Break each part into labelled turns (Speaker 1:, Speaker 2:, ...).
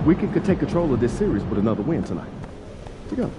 Speaker 1: We could take control of this series with another win tonight. Together.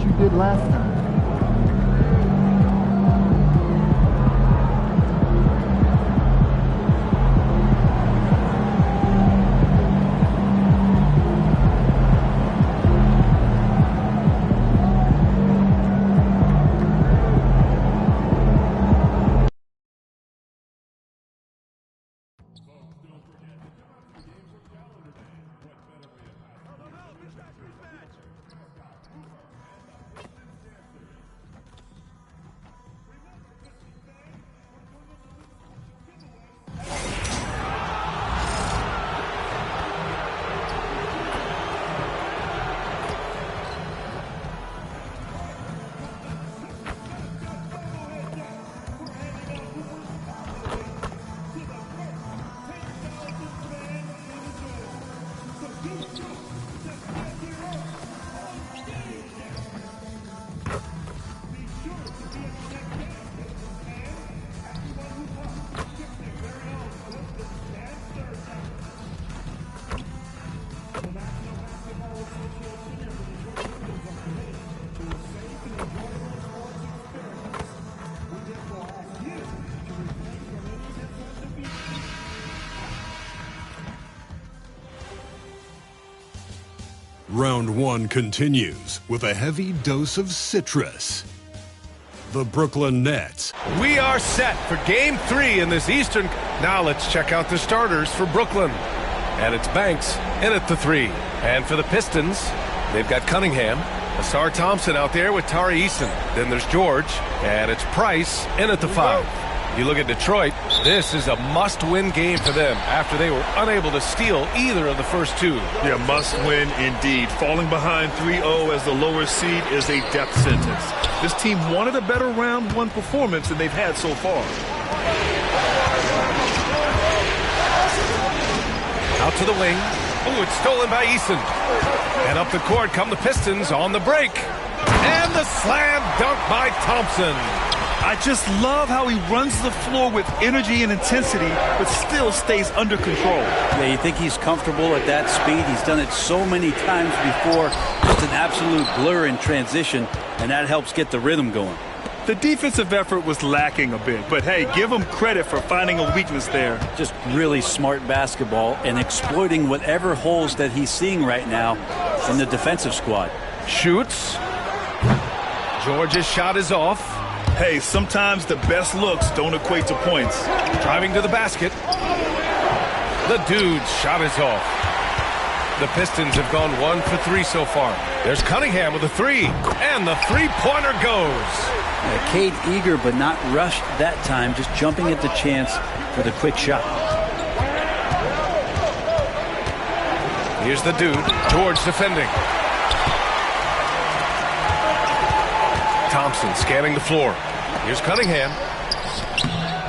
Speaker 1: You did last time.
Speaker 2: Round one continues with a heavy dose of citrus. The Brooklyn Nets.
Speaker 3: We are set for game 3 in this Eastern. Now let's check out the starters for Brooklyn. And it's Banks in at the 3. And for the Pistons, they've got Cunningham, Asar Thompson out there with Tari Eason. Then there's George, and it's Price in at the 5. You look at Detroit, this is a must-win game for them after they were unable to steal either of the first 2.
Speaker 4: Yeah, must-win indeed. Falling behind 3-0 as the lower seed is a death sentence. This team wanted a better round 1 performance than they've had so far.
Speaker 3: Out to the wing. Ooh, it's stolen by Eason. And up the court come the Pistons on the break. And the slam dunk by Thompson.
Speaker 4: I just love how he runs the floor with energy and intensity, but still stays under control.
Speaker 5: Yeah, you think he's comfortable at that speed? He's done it so many times before. Just an absolute blur in transition, and that helps get the rhythm going.
Speaker 4: The defensive effort was lacking a bit, but hey, give him credit for finding a weakness there.
Speaker 5: Just really smart basketball and exploiting whatever holes that he's seeing right now in the defensive squad.
Speaker 3: Shoots. George's shot is off.
Speaker 4: Hey, sometimes the best looks don't equate to points.
Speaker 3: Driving to the basket. The dude's shot is off. The Pistons have gone 1 for 3 so far. There's Cunningham with a 3. And the three-pointer goes.
Speaker 5: Yeah, Cade eager but not rushed that time, just jumping at the chance for the quick shot.
Speaker 3: Here's the dude. George defending. Thompson scanning the floor. Here's Cunningham.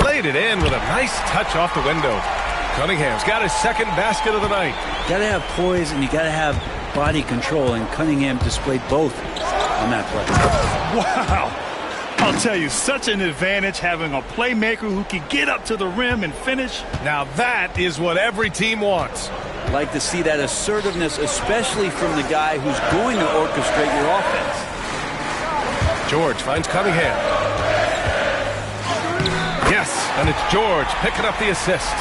Speaker 3: Laid it in with a nice touch off the window. Cunningham's got his second basket of the night.
Speaker 5: You got to have poise and you got to have body control, and Cunningham displayed both on that play.
Speaker 4: Wow. I'll tell you, such an advantage having a playmaker who can get up to the rim and finish.
Speaker 3: Now that is what every team wants.
Speaker 5: Like to see that assertiveness, especially from the guy who's going to orchestrate your offense.
Speaker 3: George finds Cunningham. Yes, and it's George picking up the assist.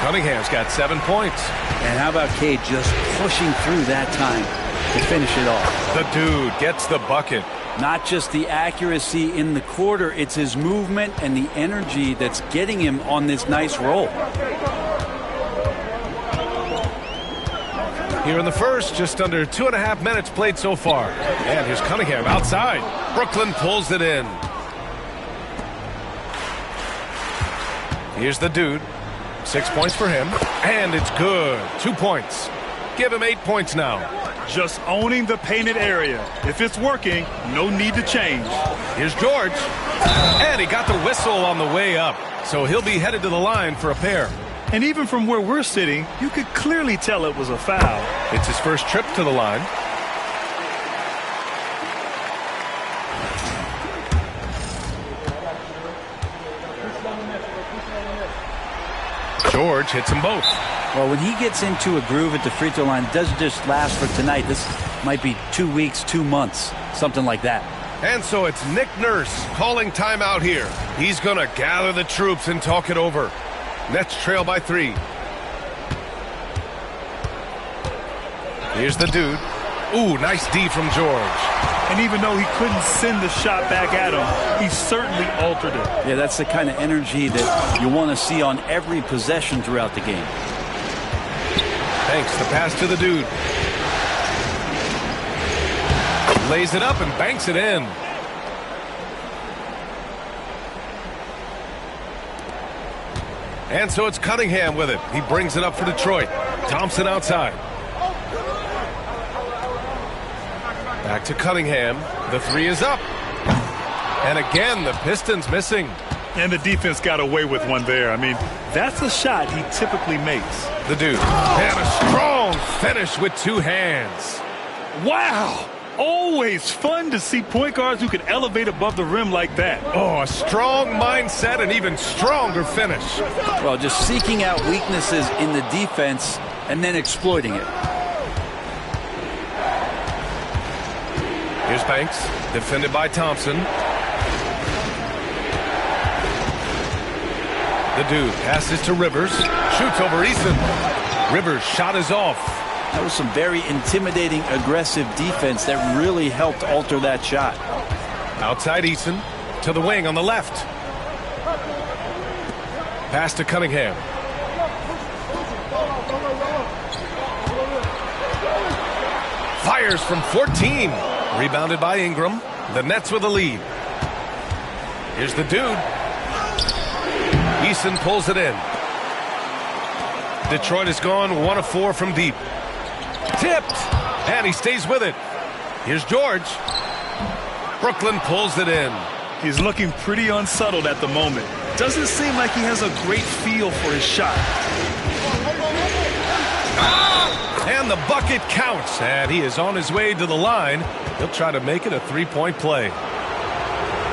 Speaker 3: Cunningham's got 7 points.
Speaker 5: And how about Cade just pushing through that time to finish it off?
Speaker 3: The dude gets the bucket.
Speaker 5: Not just the accuracy in the quarter, it's his movement and the energy that's getting him on this nice roll.
Speaker 3: Here in the first, just under 2.5 minutes played so far. And here's Cunningham outside. Brooklyn pulls it in. Here's the dude. 6 points for him. And it's good. 2 points. Give him 8 points now.
Speaker 4: Just owning the painted area. If it's working, no need to change.
Speaker 3: Here's George. And he got the whistle on the way up. So he'll be headed to the line for a pair.
Speaker 4: And even from where we're sitting, you could clearly tell it was a foul.
Speaker 3: It's his first trip to the line. George hits them both.
Speaker 5: Well, when he gets into a groove at the free throw line, it doesn't just last for tonight. This might be 2 weeks, 2 months, something like that.
Speaker 3: And so it's Nick Nurse calling timeout here. He's going to gather the troops and talk it over. Nets trail by 3. Here's the dude. Ooh, nice D from George.
Speaker 4: And even though he couldn't send the shot back at him, he certainly altered it.
Speaker 5: Yeah, that's the kind of energy that you want to see on every possession throughout the game.
Speaker 3: Thanks, the pass to the dude. Lays it up and banks it in. And so it's Cunningham with it. He brings it up for Detroit. Thompson outside. Back to Cunningham. The 3 is up. And again, the Pistons missing.
Speaker 4: And the defense got away with one there. I mean, that's a shot he typically makes.
Speaker 3: The dude. And a strong finish with 2 hands.
Speaker 4: Wow! Always fun to see point guards who can elevate above the rim like that.
Speaker 3: Oh, a strong mindset and even stronger finish.
Speaker 5: Well, just seeking out weaknesses in the defense and then exploiting it.
Speaker 3: Here's Banks, defended by Thompson. The dude passes to Rivers, shoots over Eason. Rivers' shot is off.
Speaker 5: That was some very intimidating, aggressive defense that really helped alter that shot.
Speaker 3: Outside Eason, to the wing on the left. Pass to Cunningham. Fires from 14. Rebounded by Ingram. The Nets with a lead. Here's the dude. Eason pulls it in. Detroit has gone 1 of 4 from deep. Tipped. And he stays with it. Here's George. Brooklyn pulls it in.
Speaker 4: He's looking pretty unsettled at the moment. Doesn't seem like he has a great feel for his shot.
Speaker 3: And the bucket counts, and he is on his way to the line. He'll try to make it a three-point play.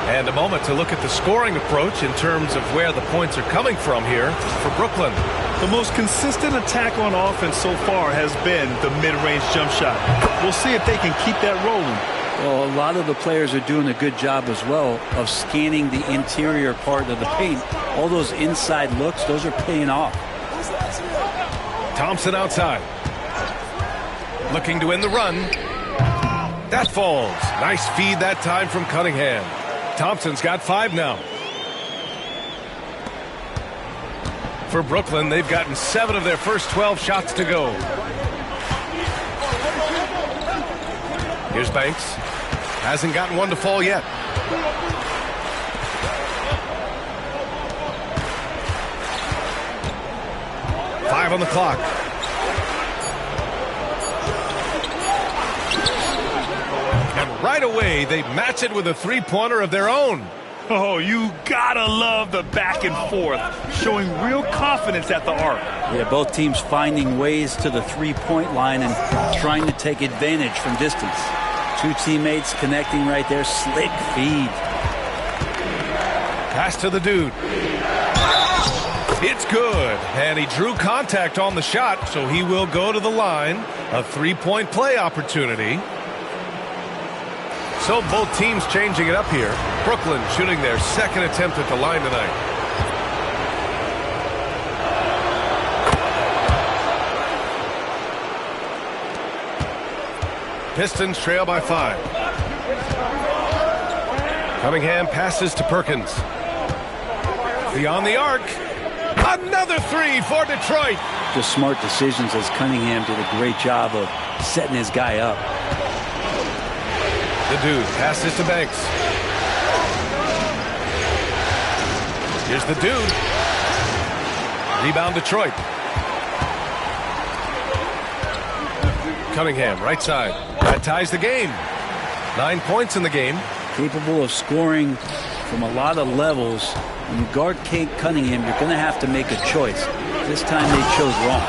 Speaker 3: And a moment to look at the scoring approach in terms of where the points are coming from here for Brooklyn.
Speaker 4: The most consistent attack on offense so far has been the mid-range jump shot. We'll see if they can keep that rolling.
Speaker 5: Well, a lot of the players are doing a good job as well of scanning the interior part of the paint. All those inside looks, those are paying off.
Speaker 3: Thompson outside. Looking to win the run. That falls. Nice feed that time from Cunningham. Thompson's got 5 now. For Brooklyn, they've gotten 7 of their first 12 shots to go. Here's Banks. Hasn't gotten one to fall yet. Five on the clock. And right away, they match it with a three-pointer of their own.
Speaker 4: Oh, you gotta love the back and forth, showing real confidence at the arc.
Speaker 5: Yeah, both teams finding ways to the three-point line and trying to take advantage from distance. Two teammates connecting right there. Slick feed.
Speaker 3: Pass to the dude. It's good. And he drew contact on the shot, so he will go to the line. A three-point play opportunity. So both teams changing it up here. Brooklyn shooting their second attempt at the line tonight. Pistons trail by 5. Cunningham passes to Perkins. Beyond the arc. Another 3 for Detroit.
Speaker 5: Just smart decisions as Cunningham did a great job of setting his guy up.
Speaker 3: The dude passes to Banks. Here's the dude. Rebound Detroit. Cunningham, right side. That ties the game. 9 points in the game.
Speaker 5: Capable of scoring from a lot of levels. When you guard Kate Cunningham, you're going to have to make a choice. This time they chose wrong.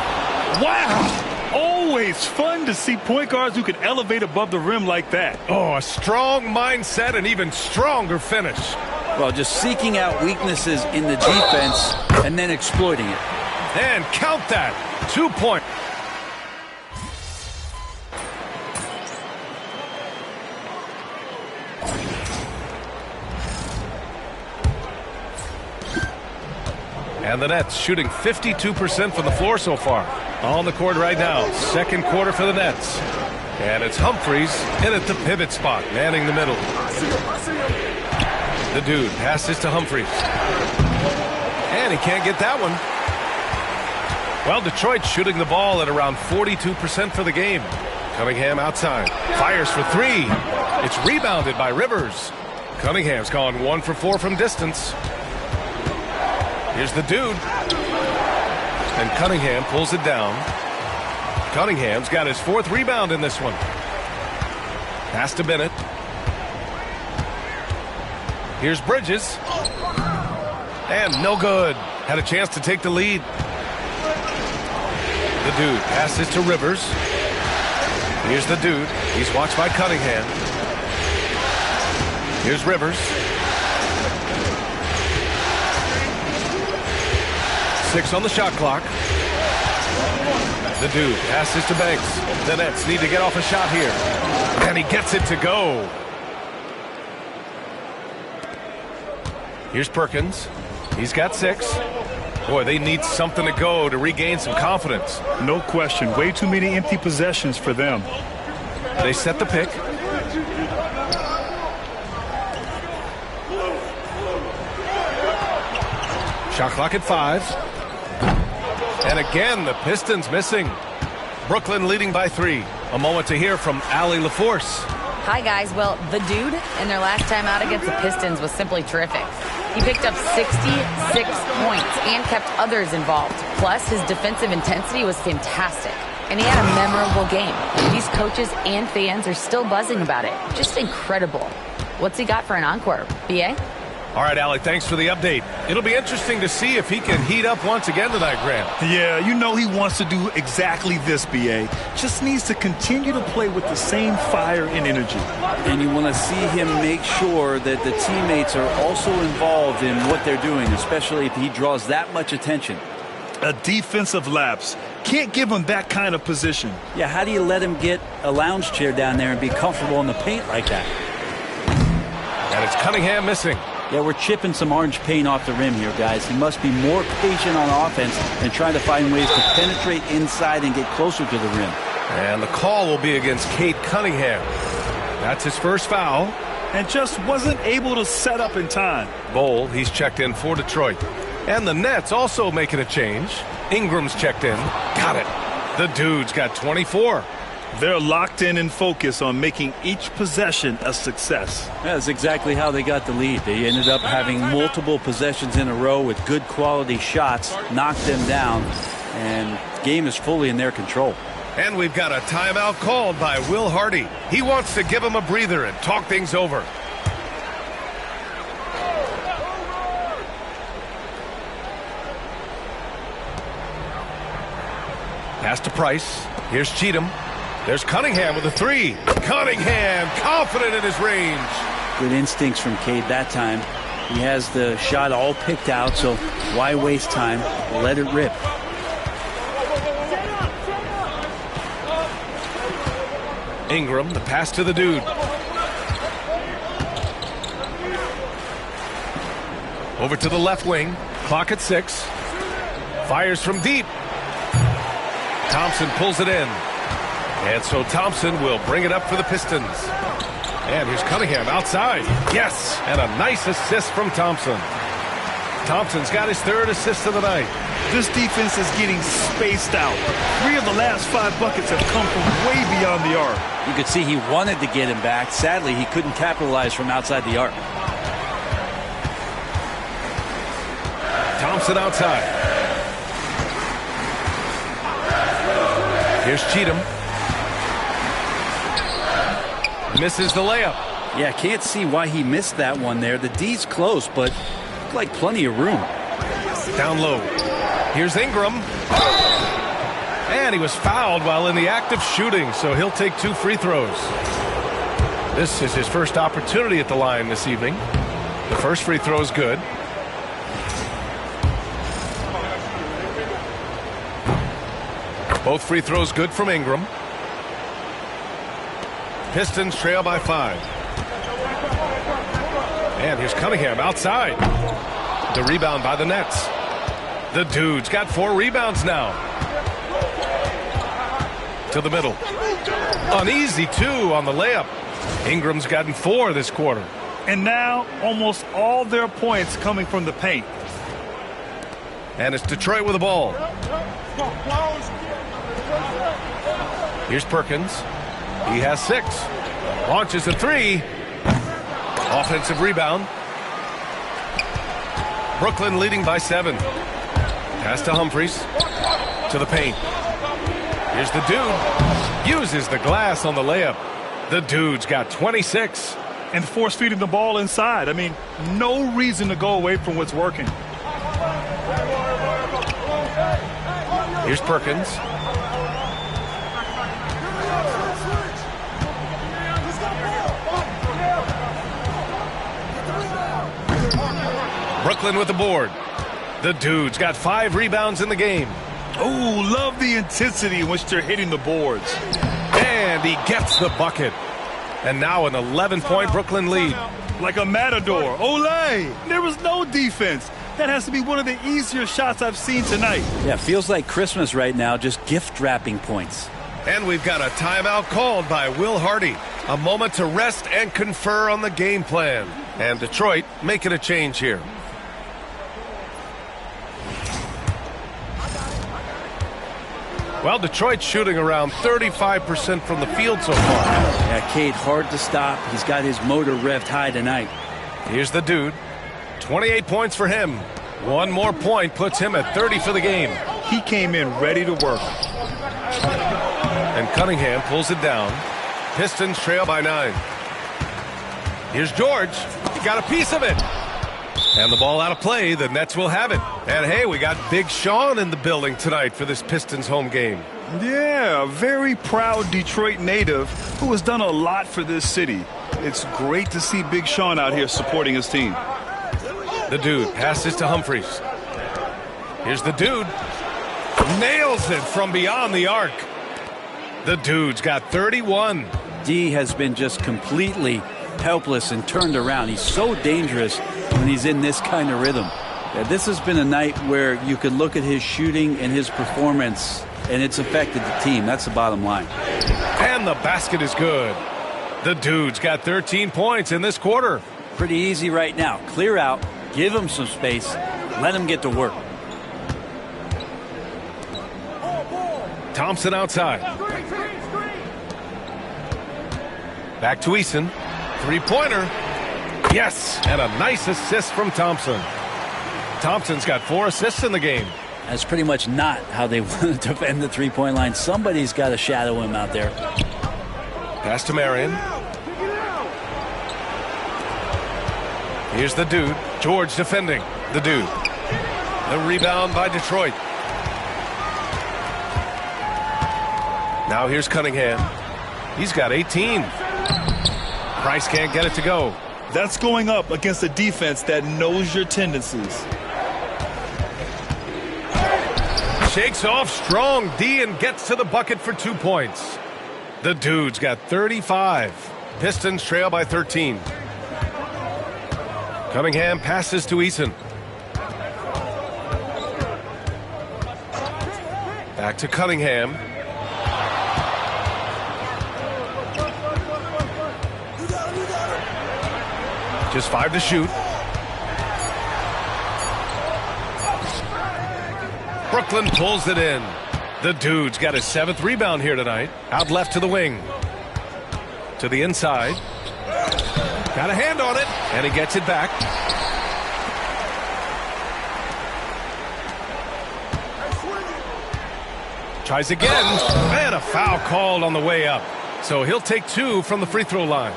Speaker 4: Wow! Always fun to see point guards who can elevate above the rim like that.
Speaker 3: Oh, a strong mindset and even stronger finish.
Speaker 5: Well, just seeking out weaknesses in the defense and then exploiting it.
Speaker 3: And count that. 2 points. And the Nets shooting 52% from the floor so far. On the court right now. Second quarter for the Nets. And it's Humphries in at the pivot spot, manning the middle. The dude passes to Humphries. And he can't get that one. Well, Detroit shooting the ball at around 42% for the game. Cunningham outside. Fires for 3. It's rebounded by Rivers. Cunningham's gone 1 for 4 from distance. Here's the dude. And Cunningham pulls it down. Cunningham's got his 4th rebound in this one. Pass to Bennett. Here's Bridges. And no good. Had a chance to take the lead. The dude passes to Rivers. Here's the dude. He's watched by Cunningham. Here's Rivers. 6 on the shot clock. The dude passes to Banks. The Nets need to get off a shot here. And he gets it to go. Here's Perkins. He's got 6. Boy, they need something to go to regain some confidence.
Speaker 4: No question. Way too many empty possessions for them.
Speaker 3: They set the pick. Shot clock at 5. And again, the Pistons missing. Brooklyn leading by 3. A moment to hear from Allie LaForce.
Speaker 6: Hi, guys. Well, the dude in their last time out against the Pistons was simply terrific. He picked up 66 points and kept others involved. Plus, his defensive intensity was fantastic. And he had a memorable game. These coaches and fans are still buzzing about it. Just incredible. What's he got for an encore, B.A.?
Speaker 3: All right, Alec, thanks for the update. It'll be interesting to see if he can heat up once again tonight, Graham.
Speaker 4: Yeah, you know he wants to do exactly this, B.A. Just needs to continue to play with the same fire and energy.
Speaker 5: And you want to see him make sure that the teammates are also involved in what they're doing, especially if he draws that much attention.
Speaker 4: A defensive lapse. Can't give him that kind of position.
Speaker 5: Yeah, how do you let him get a lounge chair down there and be comfortable in the paint like that?
Speaker 3: And it's Cunningham missing.
Speaker 5: Yeah, we're chipping some orange paint off the rim here, guys. He must be more patient on offense and trying to find ways to penetrate inside and get closer to the rim.
Speaker 3: And the call will be against Cade Cunningham. That's his first foul.
Speaker 4: And just wasn't able to set up in time.
Speaker 3: Bowl, he's checked in for Detroit. And the Nets also making a change. Ingram's checked in. Got it. The Dude's got 24.
Speaker 4: They're locked in and focused on making each possession a success.
Speaker 5: That's exactly how they got the lead. They ended up having multiple possessions in a row with good quality shots, knocked them down, and game is fully in their control.
Speaker 3: And we've got a timeout called by Will Hardy. He wants to give him a breather and talk things over. Pass to Price. Here's Cheatham. There's Cunningham with a three. Cunningham confident in his range.
Speaker 5: Good instincts from Cade that time. He has the shot all picked out, so why waste time? Let it rip.
Speaker 3: Ingram, the pass to the Dude. Over to the left wing. Clock at 6. Fires from deep. Thompson pulls it in. And so Thompson will bring it up for the Pistons. And here's Cunningham outside. Yes, and a nice assist from Thompson. Thompson's got his third assist of the night.
Speaker 4: This defense is getting spaced out. 3 of the last 5 buckets have come from way beyond the arc.
Speaker 5: You could see he wanted to get him back. Sadly, he couldn't capitalize from outside the arc.
Speaker 3: Thompson outside. Here's Cheatham. Misses the layup.
Speaker 5: Yeah, can't see why he missed that one there. The D's close, but looked like plenty of room.
Speaker 3: Down low. Here's Ingram. And he was fouled while in the act of shooting, so he'll take 2 free throws. This is his first opportunity at the line this evening. The first free throw is good. Both free throws good from Ingram. Pistons trail by 5. And here's Cunningham outside. The rebound by the Nets. The Dude's got 4 rebounds now. To the middle. An easy 2 on the layup. Ingram's gotten 4 this quarter.
Speaker 4: And now almost all their points coming from the paint.
Speaker 3: And it's Detroit with the ball. Here's Perkins. He has 6. Launches a 3. Offensive rebound. Brooklyn leading by 7. Pass to Humphries. To the paint. Here's the Dude. Uses the glass on the layup. The Dude's got 26.
Speaker 4: And force feeding the ball inside. I mean, no reason to go away from what's working.
Speaker 3: Here's Perkins. Brooklyn with the board. The Dude's got 5 rebounds in the game.
Speaker 4: Oh, love the intensity in which they're hitting the boards.
Speaker 3: And he gets the bucket. And now an 11-point Brooklyn lead.
Speaker 4: Like a matador. Olay! There was no defense. That has to be one of the easier shots I've seen tonight.
Speaker 5: Yeah, feels like Christmas right now, just gift wrapping points.
Speaker 3: And we've got a timeout called by Will Hardy. A moment to rest and confer on the game plan. And Detroit making a change here. Well, Detroit's shooting around 35% from the field so far.
Speaker 5: Yeah, Cade, hard to stop. He's got his motor revved high tonight.
Speaker 3: Here's the Dude. 28 points for him. 1 more point puts him at 30 for the game.
Speaker 4: He came in ready to work.
Speaker 3: And Cunningham pulls it down. Pistons trail by 9. Here's George. He got a piece of it. And the ball out of play, the Nets will have it. And hey, we got Big Sean in the building tonight for this Pistons home game.
Speaker 4: Yeah, a very proud Detroit native who has done a lot for this city. It's great to see Big Sean out here supporting his team.
Speaker 3: The dude passes to Humphries. Here's the dude. Nails it from beyond the arc. The dude's got 31.
Speaker 5: D has been just completely helpless and turned around. He's so dangerous when he's in this kind of rhythm. This has been a night where you could look at his shooting and his performance, and it's affected the team. That's the bottom line.
Speaker 3: And the basket is good. The dude's got 13 points in this quarter.
Speaker 5: Pretty easy right now. Clear out, give him some space, let him get to work.
Speaker 3: Thompson outside. Back to Eason. Three-pointer. Yes, and a nice assist from Thompson. Thompson's got 4 assists in the game.
Speaker 5: That's pretty much not how they want to defend the three-point line. Somebody's got to shadow him out there.
Speaker 3: Pass to Marion. Here's the dude. George defending the dude. The rebound by Detroit. Now here's Cunningham. He's got 18. Price can't get it to go.
Speaker 4: That's going up against a defense that knows your tendencies.
Speaker 3: Shakes off strong D and gets to the bucket for 2 points. The dude's got 35. Pistons trail by 13. Cunningham passes to Eason. Back to Cunningham. Just 5 to shoot. Brooklyn pulls it in. The dude's got his 7th rebound here tonight. Out left to the wing. To the inside. Got a hand on it, and he gets it back. Tries again, and a foul called on the way up. So he'll take 2 from the free throw line.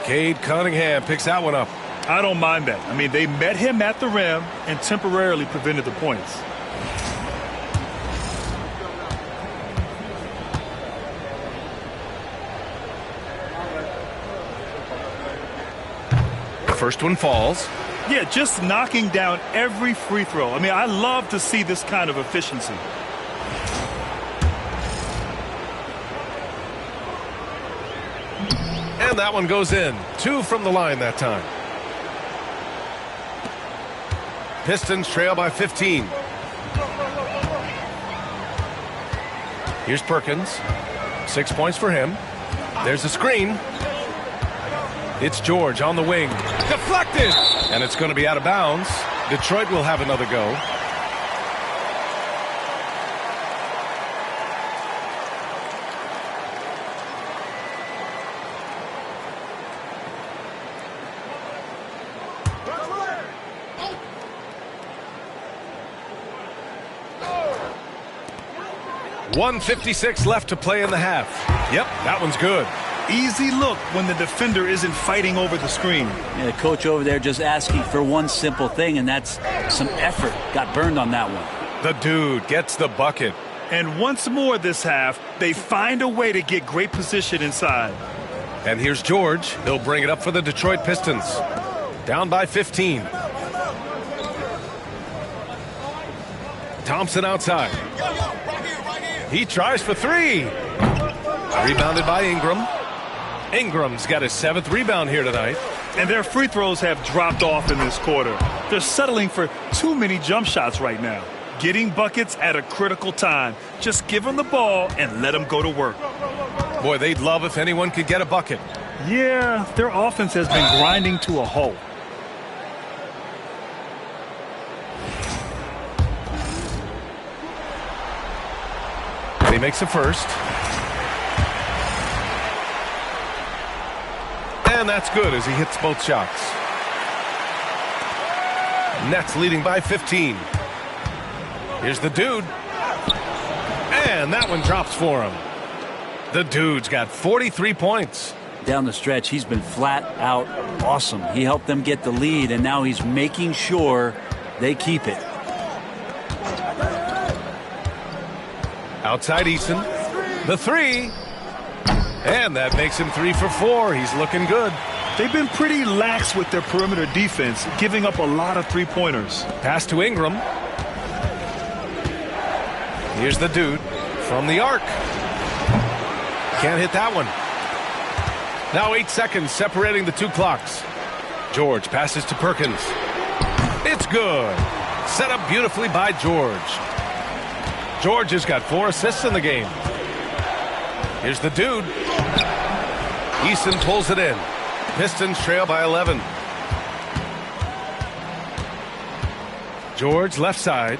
Speaker 3: Cade Cunningham picks that one up.
Speaker 4: I don't mind that. I mean, they met him at the rim and temporarily prevented the points.
Speaker 3: First one falls.
Speaker 4: Yeah, just knocking down every free throw. I mean, I love to see this kind of efficiency.
Speaker 3: And that one goes in. 2 from the line that time. Pistons trail by 15. Here's Perkins. 6 points for him. There's a screen. It's George on the wing. Deflected! And it's going to be out of bounds. Detroit will have another go. .156 left to play in the half. Yep, that one's good.
Speaker 4: Easy look when the defender isn't fighting over the screen.
Speaker 5: Yeah, the coach over there just asking for one simple thing, and that's some effort. Got burned on that one.
Speaker 3: The dude gets the bucket.
Speaker 4: And once more this half, they find a way to get great position inside.
Speaker 3: And here's George. He'll bring it up for the Detroit Pistons. Down by 15. Thompson outside. He tries for 3. Rebounded by Ingram. Ingram's got his 7th rebound here tonight.
Speaker 4: And their free throws have dropped off in this quarter. They're settling for too many jump shots right now. Getting buckets at a critical time. Just give them the ball and let them go to work.
Speaker 3: Boy, they'd love if anyone could get a bucket.
Speaker 4: Yeah, their offense has been grinding to a halt.
Speaker 3: He makes a first. And that's good as he hits both shots. Nets leading by 15. Here's the dude. And that one drops for him. The dude's got 43 points.
Speaker 5: down the stretch, he's been flat out awesome. He helped them get the lead, and now he's making sure they keep it.
Speaker 3: Outside Eason. The three. And that makes him 3 for 4. He's looking good.
Speaker 4: They've been pretty lax with their perimeter defense, giving up a lot of three-pointers.
Speaker 3: Pass to Ingram. Here's the dude from the arc. Can't hit that one. Now 8 seconds separating the two clocks. George passes to Perkins. It's good. Set up beautifully by George. George has got 4 assists in the game. Here's the dude. Eason pulls it in. Pistons trail by 11. George left side.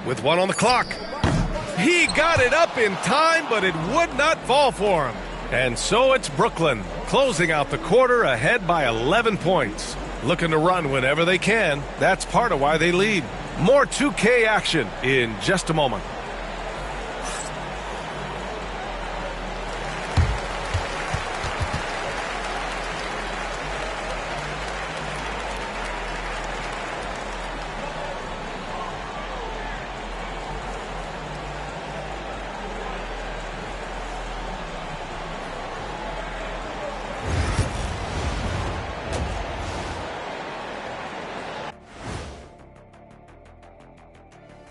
Speaker 3: With 1 on the clock. He got it up in time, but it would not fall for him. And so it's Brooklyn, closing out the quarter ahead by 11 points. Looking to run whenever they can. That's part of why they lead. More 2K action in just a moment.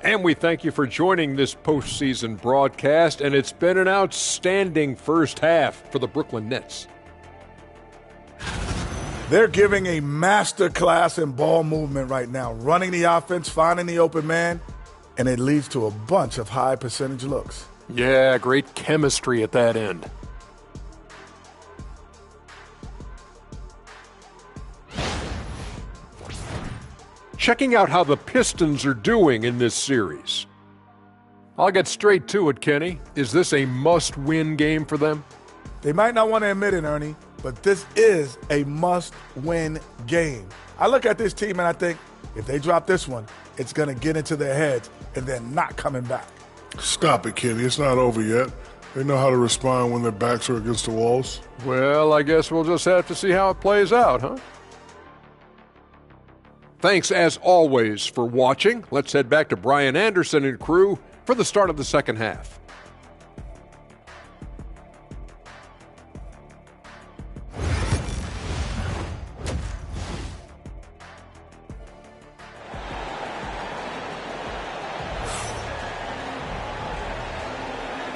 Speaker 7: And we thank you for joining this postseason broadcast, and it's been an outstanding first half for the Brooklyn Nets.
Speaker 8: They're giving a master class in ball movement right now, running the offense, finding the open man, and it leads to a bunch of high percentage looks.
Speaker 7: Yeah, great chemistry at that end. Checking out how the Pistons are doing in this series. I'll get straight to it, Kenny. Is this a must-win game for them?
Speaker 8: They might not want to admit it, Ernie, but this is a must-win game. I look at this team and I think, if they drop this one, it's going to get into their heads and they're not coming back.
Speaker 9: Stop it, Kenny. It's not over yet. They know how to respond when their backs are against the walls.
Speaker 7: Well, I guess we'll just have to see how it plays out, huh? Thanks, as always, for watching. Let's head back to Brian Anderson and crew for the start of the second half.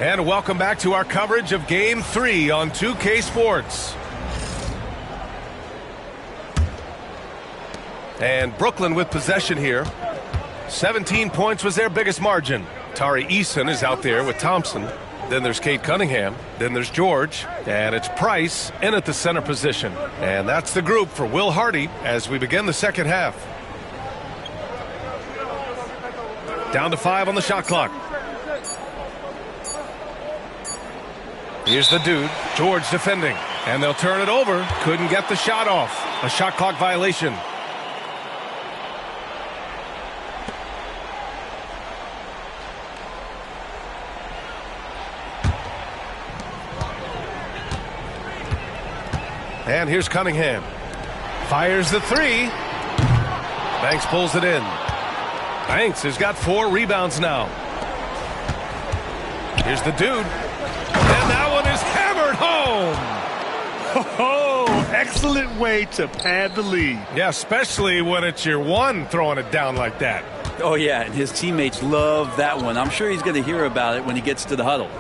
Speaker 3: And welcome back to our coverage of Game 3 on 2K Sports. And Brooklyn with possession here. 17 points was their biggest margin. Tari Eason is out there with Thompson. Then there's Kate Cunningham. Then there's George. And it's Price in at the center position. And that's the group for Will Hardy as we begin the second half. Down to 5 on the shot clock. Here's the dude, George defending. And they'll turn it over. Couldn't get the shot off. A shot clock violation. And here's Cunningham. Fires the three. Banks pulls it in. Banks has got 4 rebounds now. Here's the dude. And that one is hammered home.
Speaker 4: Oh, excellent way to pad the lead.
Speaker 3: Yeah, especially when it's your one throwing it down like that.
Speaker 5: Oh, yeah, and his teammates love that one. I'm sure he's going to hear about it when he gets to the huddle.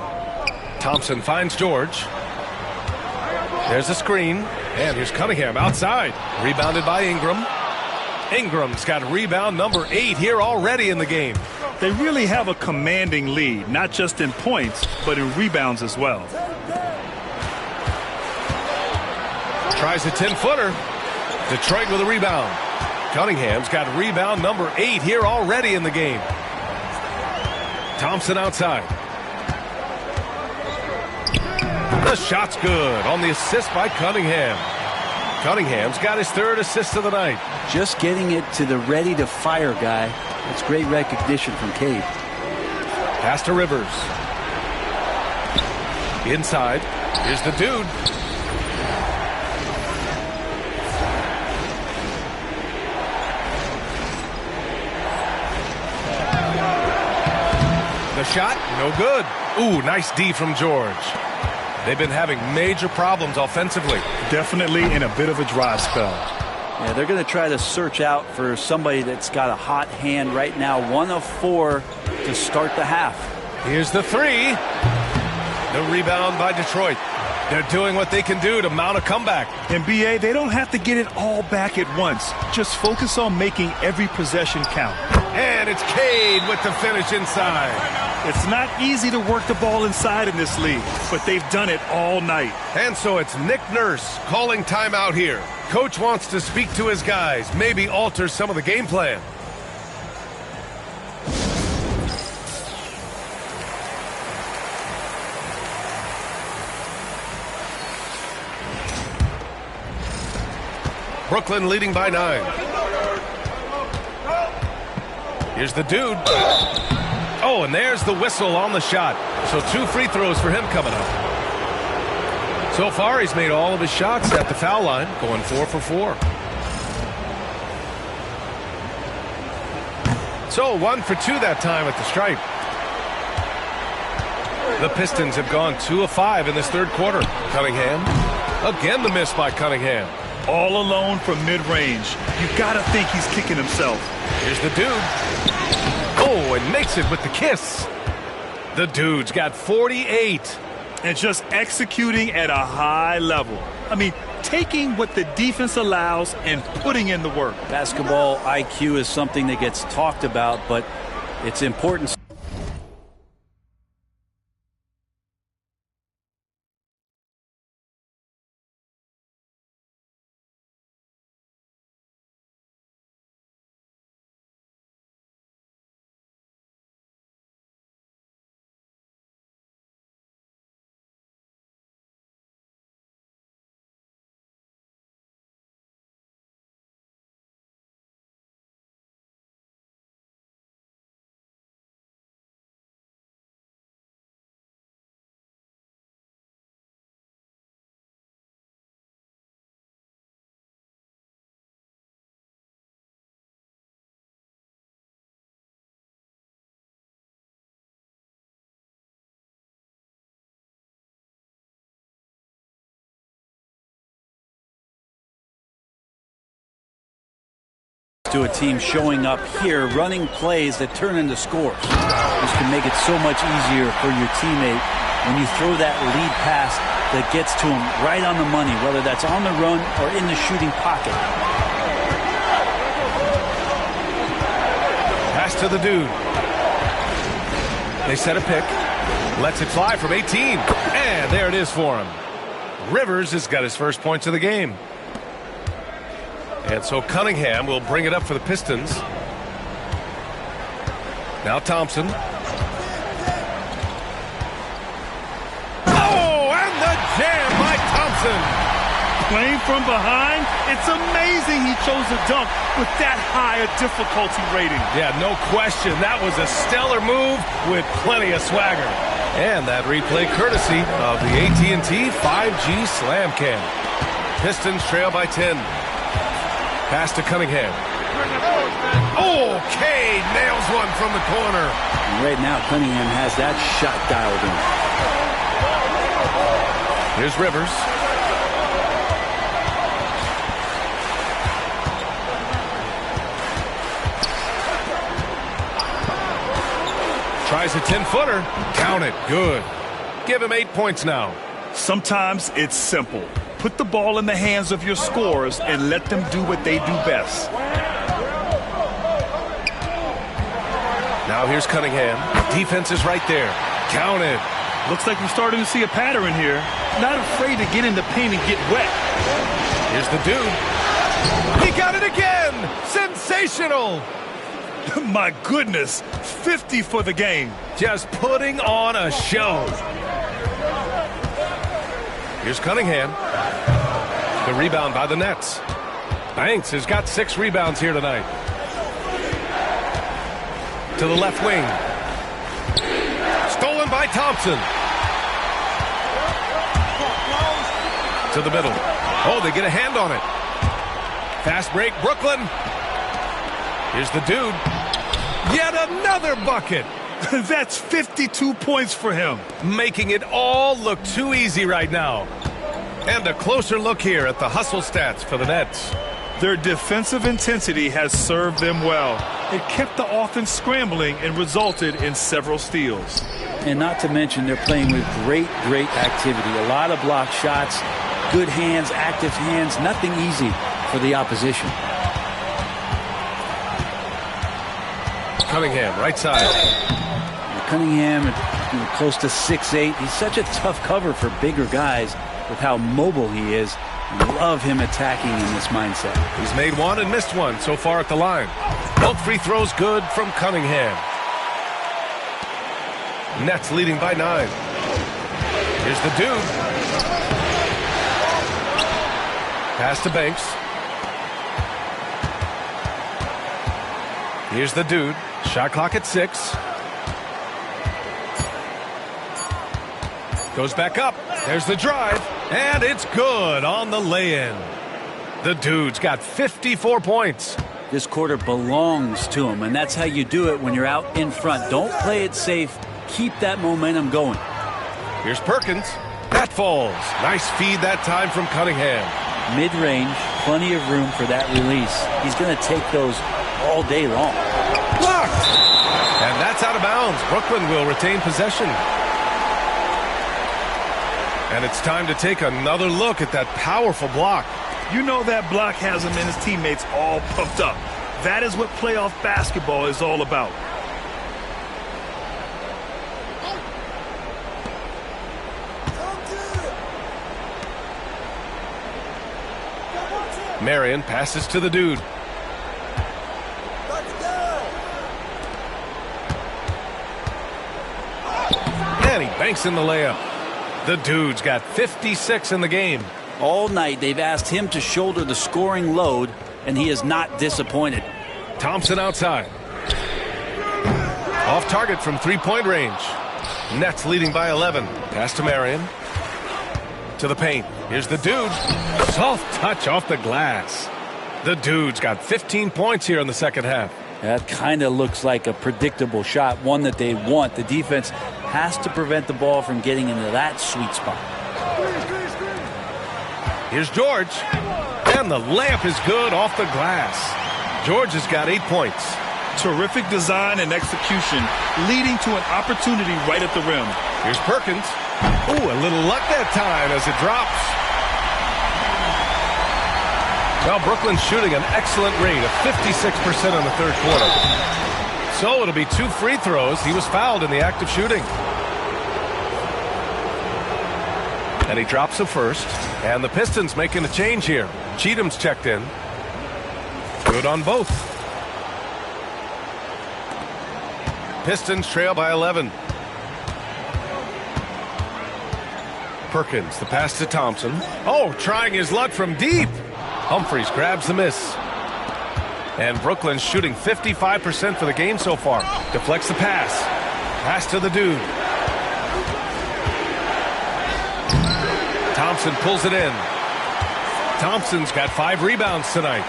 Speaker 3: Thompson finds George. There's a screen. And here's Cunningham outside. Rebounded by Ingram. Ingram's got rebound number 8 here already in the game.
Speaker 4: They really have a commanding lead, not just in points, but in rebounds as well.
Speaker 3: Tries a 10-footer. Detroit with a rebound. Cunningham's got rebound number 8 here already in the game. Thompson outside. The shot's good on the assist by Cunningham. Cunningham's got his 3rd assist of the night.
Speaker 5: Just getting it to the ready-to-fire guy. That's great recognition from Cade.
Speaker 3: Pass to Rivers. Inside. Here's the dude. The shot, no good. Ooh, nice D from George. They've been having major problems offensively.
Speaker 4: Definitely in a bit of a dry spell.
Speaker 5: Yeah, they're going to try to search out for somebody that's got a hot hand right now. 1 of 4 to start the half.
Speaker 3: Here's the three. The rebound by Detroit. They're doing what they can do to mount a comeback.
Speaker 4: In BA, they don't have to get it all back at once. Just focus on making every possession count.
Speaker 3: And it's Cade with the finish inside.
Speaker 4: It's not easy to work the ball inside in this league, but they've done it all night.
Speaker 3: And so it's Nick Nurse calling timeout here. Coach wants to speak to his guys, maybe alter some of the game plan. Brooklyn leading by 9. Here's the dude. Oh, and there's the whistle on the shot. So 2 free throws for him coming up. So far, he's made all of his shots at the foul line, going 4 for 4. So 1 for 2 that time at the stripe. The Pistons have gone 2 of 5 in this third quarter. Cunningham. Again, the miss by Cunningham.
Speaker 4: All alone from mid-range. You gotta think he's kicking himself.
Speaker 3: Here's the dude. Oh, and makes it with the kiss. The dude's got 48.
Speaker 4: And just executing at a high level. I mean, taking what the defense allows and putting in the work.
Speaker 5: Basketball IQ is something that gets talked about, but it's important. To a team showing up here, running plays that turn into scores. This can make it so much easier for your teammate when you throw that lead pass that gets to him right on the money, whether that's on the run or in the shooting pocket.
Speaker 3: Pass to the dude. They set a pick. Lets it fly from 18. And there it is for him. Rivers has got his first points of the game. And so Cunningham will bring it up for the Pistons. Now Thompson. Oh, and the jam by Thompson.
Speaker 4: Playing from behind, it's amazing he chose a dunk with that high a difficulty rating.
Speaker 3: Yeah, no question. That was a stellar move with plenty of swagger. And that replay courtesy of the AT&T 5G Slam Cam. Pistons trail by 10. Pass to Cunningham. Oh, Cade nails one from the corner.
Speaker 5: And right now, Cunningham has that shot dialed in.
Speaker 3: Here's Rivers. Tries a 10-footer. Count it. Good. Give him 8 points now.
Speaker 4: Sometimes it's simple. Put the ball in the hands of your scorers and let them do what they do best.
Speaker 3: Now here's Cunningham. Defense is right there. Count it.
Speaker 4: Looks like we're starting to see a pattern here. Not afraid to get in the paint and get wet.
Speaker 3: Here's the dude. He got it again. Sensational.
Speaker 4: My goodness. 50 for the game.
Speaker 3: Just putting on a show. Here's Cunningham. The rebound by the Nets. Banks has got 6 rebounds here tonight. To the left wing. Stolen by Thompson. To the middle. Oh, they get a hand on it. Fast break, Brooklyn. Here's the dude. Yet another bucket.
Speaker 4: That's 52 points for him.
Speaker 3: Making it all look too easy right now. And a closer look here at the hustle stats for the Nets.
Speaker 4: Their defensive intensity has served them well. It kept the offense scrambling and resulted in several steals.
Speaker 5: And not to mention they're playing with great activity. A lot of block shots, good hands, active hands, nothing easy for the opposition.
Speaker 3: Cunningham, right side.
Speaker 5: Cunningham, close to 6'8". He's such a tough cover for bigger guys with how mobile he is. Love him attacking in this mindset.
Speaker 3: He's made one and missed one so far at the line. Both free throws good from Cunningham. Nets leading by 9. Here's the dude. Pass to Banks. Here's the dude. Shot clock at 6. Goes back up. There's the drive. And it's good on the lay-in. The dude's got 54 points.
Speaker 5: This quarter belongs to him, and that's how you do it when you're out in front. Don't play it safe. Keep that momentum going.
Speaker 3: Here's Perkins. That falls. Nice feed that time from Cunningham.
Speaker 5: Mid-range, plenty of room for that release. He's going to take those all day long.
Speaker 3: Blocked! And that's out of bounds. Brooklyn will retain possession. And it's time to take another look at that powerful block.
Speaker 4: You know that block has him and his teammates all pumped up. That is what playoff basketball is all about.
Speaker 3: Marion passes to the dude. And he banks in the layup. The dude's got 56 in the game.
Speaker 5: All night they've asked him to shoulder the scoring load, and he is not disappointed.
Speaker 3: Thompson outside. Off target from three-point range. Nets leading by 11. Pass to Marion. To the paint. Here's the dude. Soft touch off the glass. The dude's got 15 points here in the second half.
Speaker 5: That kind of looks like a predictable shot, one that they want. The defense has to prevent the ball from getting into that sweet spot.
Speaker 3: Here's George. And the layup is good off the glass. George has got 8 points.
Speaker 4: Terrific design and execution, leading to an opportunity right at the rim.
Speaker 3: Here's Perkins. Ooh, a little luck that time as it drops. Well, Brooklyn's shooting an excellent rate of 56% in the third quarter. So it'll be 2 free throws. He was fouled in the act of shooting. And he drops the first. And the Pistons making a change here. Cheatham's checked in. Good on both. Pistons trail by 11. Perkins, the pass to Thompson. Oh, trying his luck from deep. Humphries grabs the miss. And Brooklyn's shooting 55% for the game so far. Deflects the pass. Pass to the dude. Thompson pulls it in. Thompson's got 5 rebounds tonight.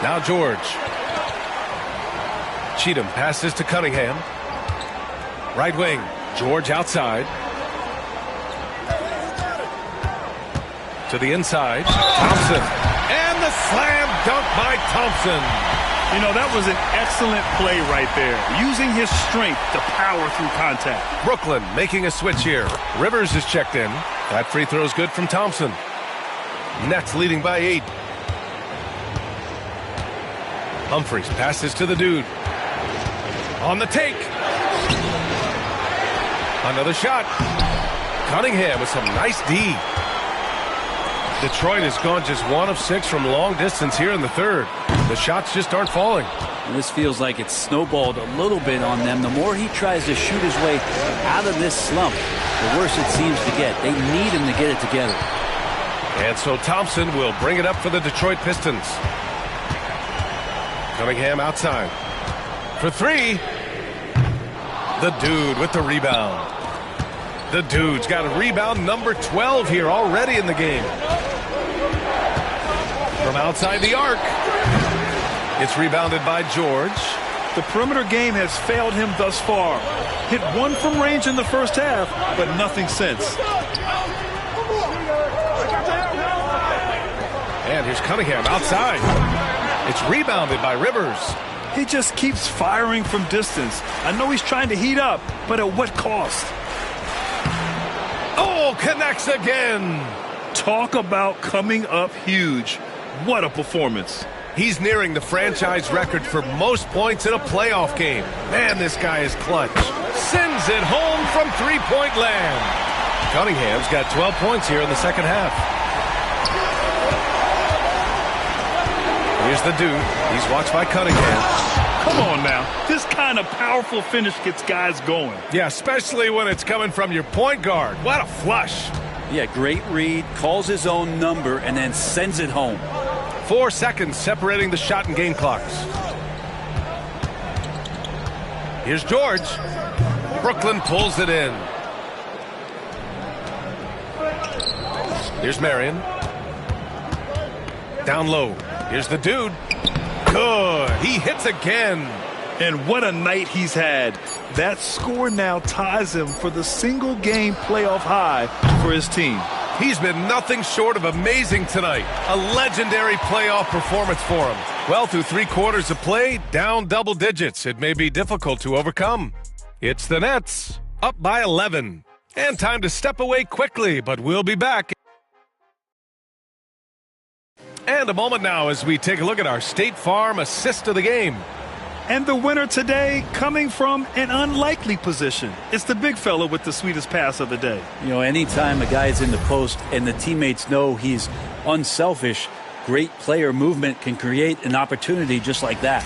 Speaker 3: Now George. Cheatham passes to Cunningham. Right wing. George outside. To the inside. Thompson. And the slam dunk by Thompson.
Speaker 4: You know, that was an excellent play right there. Using his strength to power through contact.
Speaker 3: Brooklyn making a switch here. Rivers is checked in. That free throw is good from Thompson. Nets leading by 8. Humphries passes to the dude. On the take. Another shot. Cunningham with some nice D. Detroit has gone just 1 of 6 from long distance here in the third. The shots just aren't falling.
Speaker 5: And this feels like it's snowballed a little bit on them. The more he tries to shoot his way out of this slump, the worse it seems to get. They need him to get it together.
Speaker 3: And so Thompson will bring it up for the Detroit Pistons. Cunningham outside. for three. The dude with the rebound. The dude's got a rebound number 12 here already in the game. From outside the arc. It's rebounded by George.
Speaker 4: The perimeter game has failed him thus far. Hit one from range in the first half, but nothing since.
Speaker 3: And here's Cunningham outside. It's rebounded by Rivers.
Speaker 4: He just keeps firing from distance. I know he's trying to heat up, but at what cost?
Speaker 3: Oh, connects again.
Speaker 4: Talk about coming up huge. What a performance.
Speaker 3: He's nearing the franchise record for most points in a playoff game. Man, this guy is clutch. Sends it home from three-point land. Cunningham's got 12 points here in the second half. Here's the dude. He's watched by Cunningham.
Speaker 4: Come on now. This kind of powerful finish gets guys going.
Speaker 3: Yeah, especially when it's coming from your point guard. What a flush.
Speaker 5: Yeah, great read, calls his own number, and then sends it home.
Speaker 3: 4 seconds separating the shot and game clocks. Here's George. Brooklyn pulls it in. Here's Marion. Down low. Here's the dude. Good. He hits again.
Speaker 4: And what a night he's had. That score now ties him for the single-game playoff high for his team.
Speaker 3: He's been nothing short of amazing tonight. A legendary playoff performance for him. Well, through 3 quarters of play, down double digits. It may be difficult to overcome. It's the Nets, up by 11. And time to step away quickly, but we'll be back. And a moment now as we take a look at our State Farm assist of the game.
Speaker 4: And the winner today coming from an unlikely position. It's the big fella with the sweetest pass of the day.
Speaker 5: You know, anytime a guy's in the post and the teammates know he's unselfish, great player movement can create an opportunity just like that.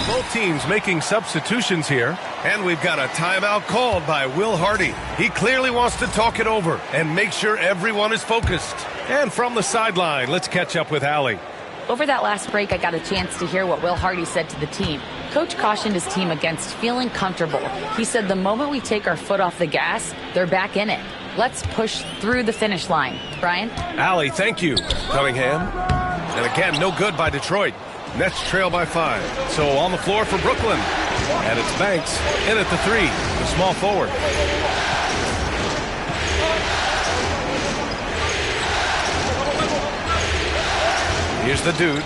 Speaker 3: Both teams making substitutions here, and we've got a timeout called by Will Hardy. He clearly wants to talk it over and make sure everyone is focused. And from the sideline, let's catch up with Allie.
Speaker 6: Over that last break, I got a chance to hear what Will Hardy said to the team. Coach cautioned his team against feeling comfortable. He said the moment we take our foot off the gas, they're back in it. Let's push through the finish line. Brian?
Speaker 3: Allie, thank you. Cunningham. And again, no good by Detroit. Nets trail by 5. So on the floor for Brooklyn. And it's Banks in at the 3, the small forward. Here's the dude.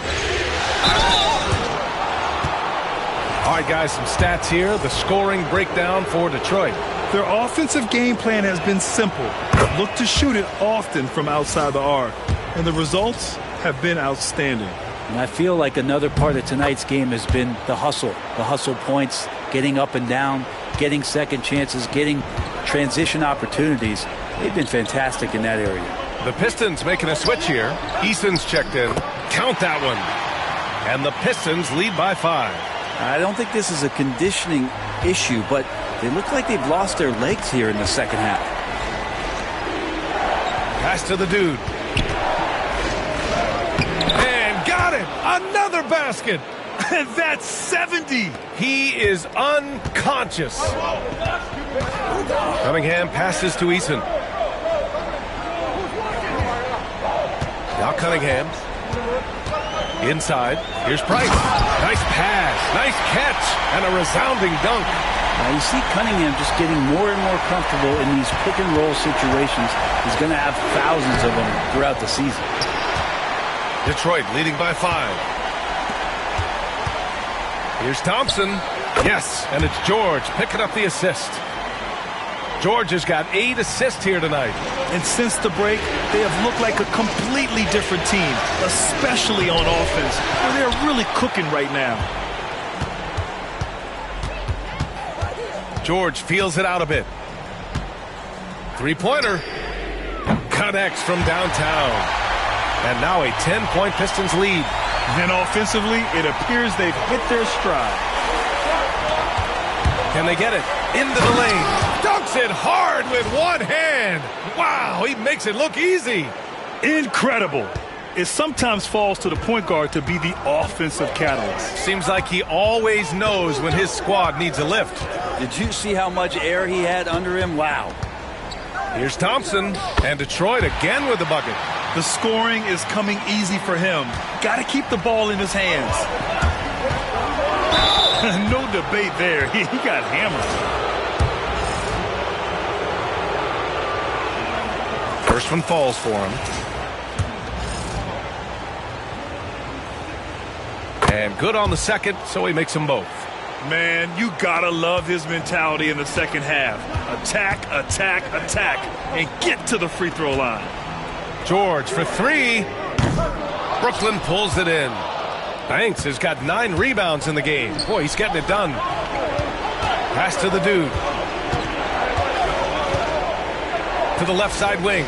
Speaker 3: All right, guys, some stats here. The scoring breakdown for Detroit.
Speaker 4: Their offensive game plan has been simple. Look to shoot it often from outside the arc. And the results have been outstanding.
Speaker 5: And I feel like another part of tonight's game has been the hustle points, getting up and down, getting second chances, getting transition opportunities. They've been fantastic in that area.
Speaker 3: The Pistons making a switch here. Eason's checked in. Count that one. And the Pistons lead by 5.
Speaker 5: I don't think this is a conditioning issue, but they look like they've lost their legs here in the second half.
Speaker 3: Pass to the dude. Another basket.
Speaker 4: And that's 70.
Speaker 3: He is unconscious. Cunningham passes to Eason. Now Cunningham. Inside. Here's Price. Nice pass. Nice catch. And a resounding dunk.
Speaker 5: Now you see Cunningham just getting more and more comfortable in these pick and roll situations. He's going to have thousands of them throughout the season.
Speaker 3: Detroit leading by 5. Here's Thompson. Yes, and it's George picking up the assist. George has got 8 assists here tonight.
Speaker 4: And since the break, they have looked like a completely different team, especially on offense, where they're really cooking right now.
Speaker 3: George feels it out a bit. 3-pointer. Connects from downtown. And now a 10-point Pistons lead.
Speaker 4: Then offensively, it appears they've hit their stride.
Speaker 3: Can they get it? Into the lane. Dunks it hard with one hand. Wow, he makes it look easy.
Speaker 4: Incredible. It sometimes falls to the point guard to be the offensive catalyst.
Speaker 3: Seems like he always knows when his squad needs a lift.
Speaker 5: Did you see how much air he had under him? Wow.
Speaker 3: Here's Thompson, and Detroit again with the bucket.
Speaker 4: The scoring is coming easy for him. Got to keep the ball in his hands. No debate there. He got hammered.
Speaker 3: First one falls for him. And good on the second, so he makes them both.
Speaker 4: Man, you gotta love his mentality in the second half. Attack, attack, attack, and get to the free throw line.
Speaker 3: George for three. Brooklyn pulls it in. Banks has got 9 rebounds in the game. Boy, he's getting it done. Pass to the dude. To the left side wing.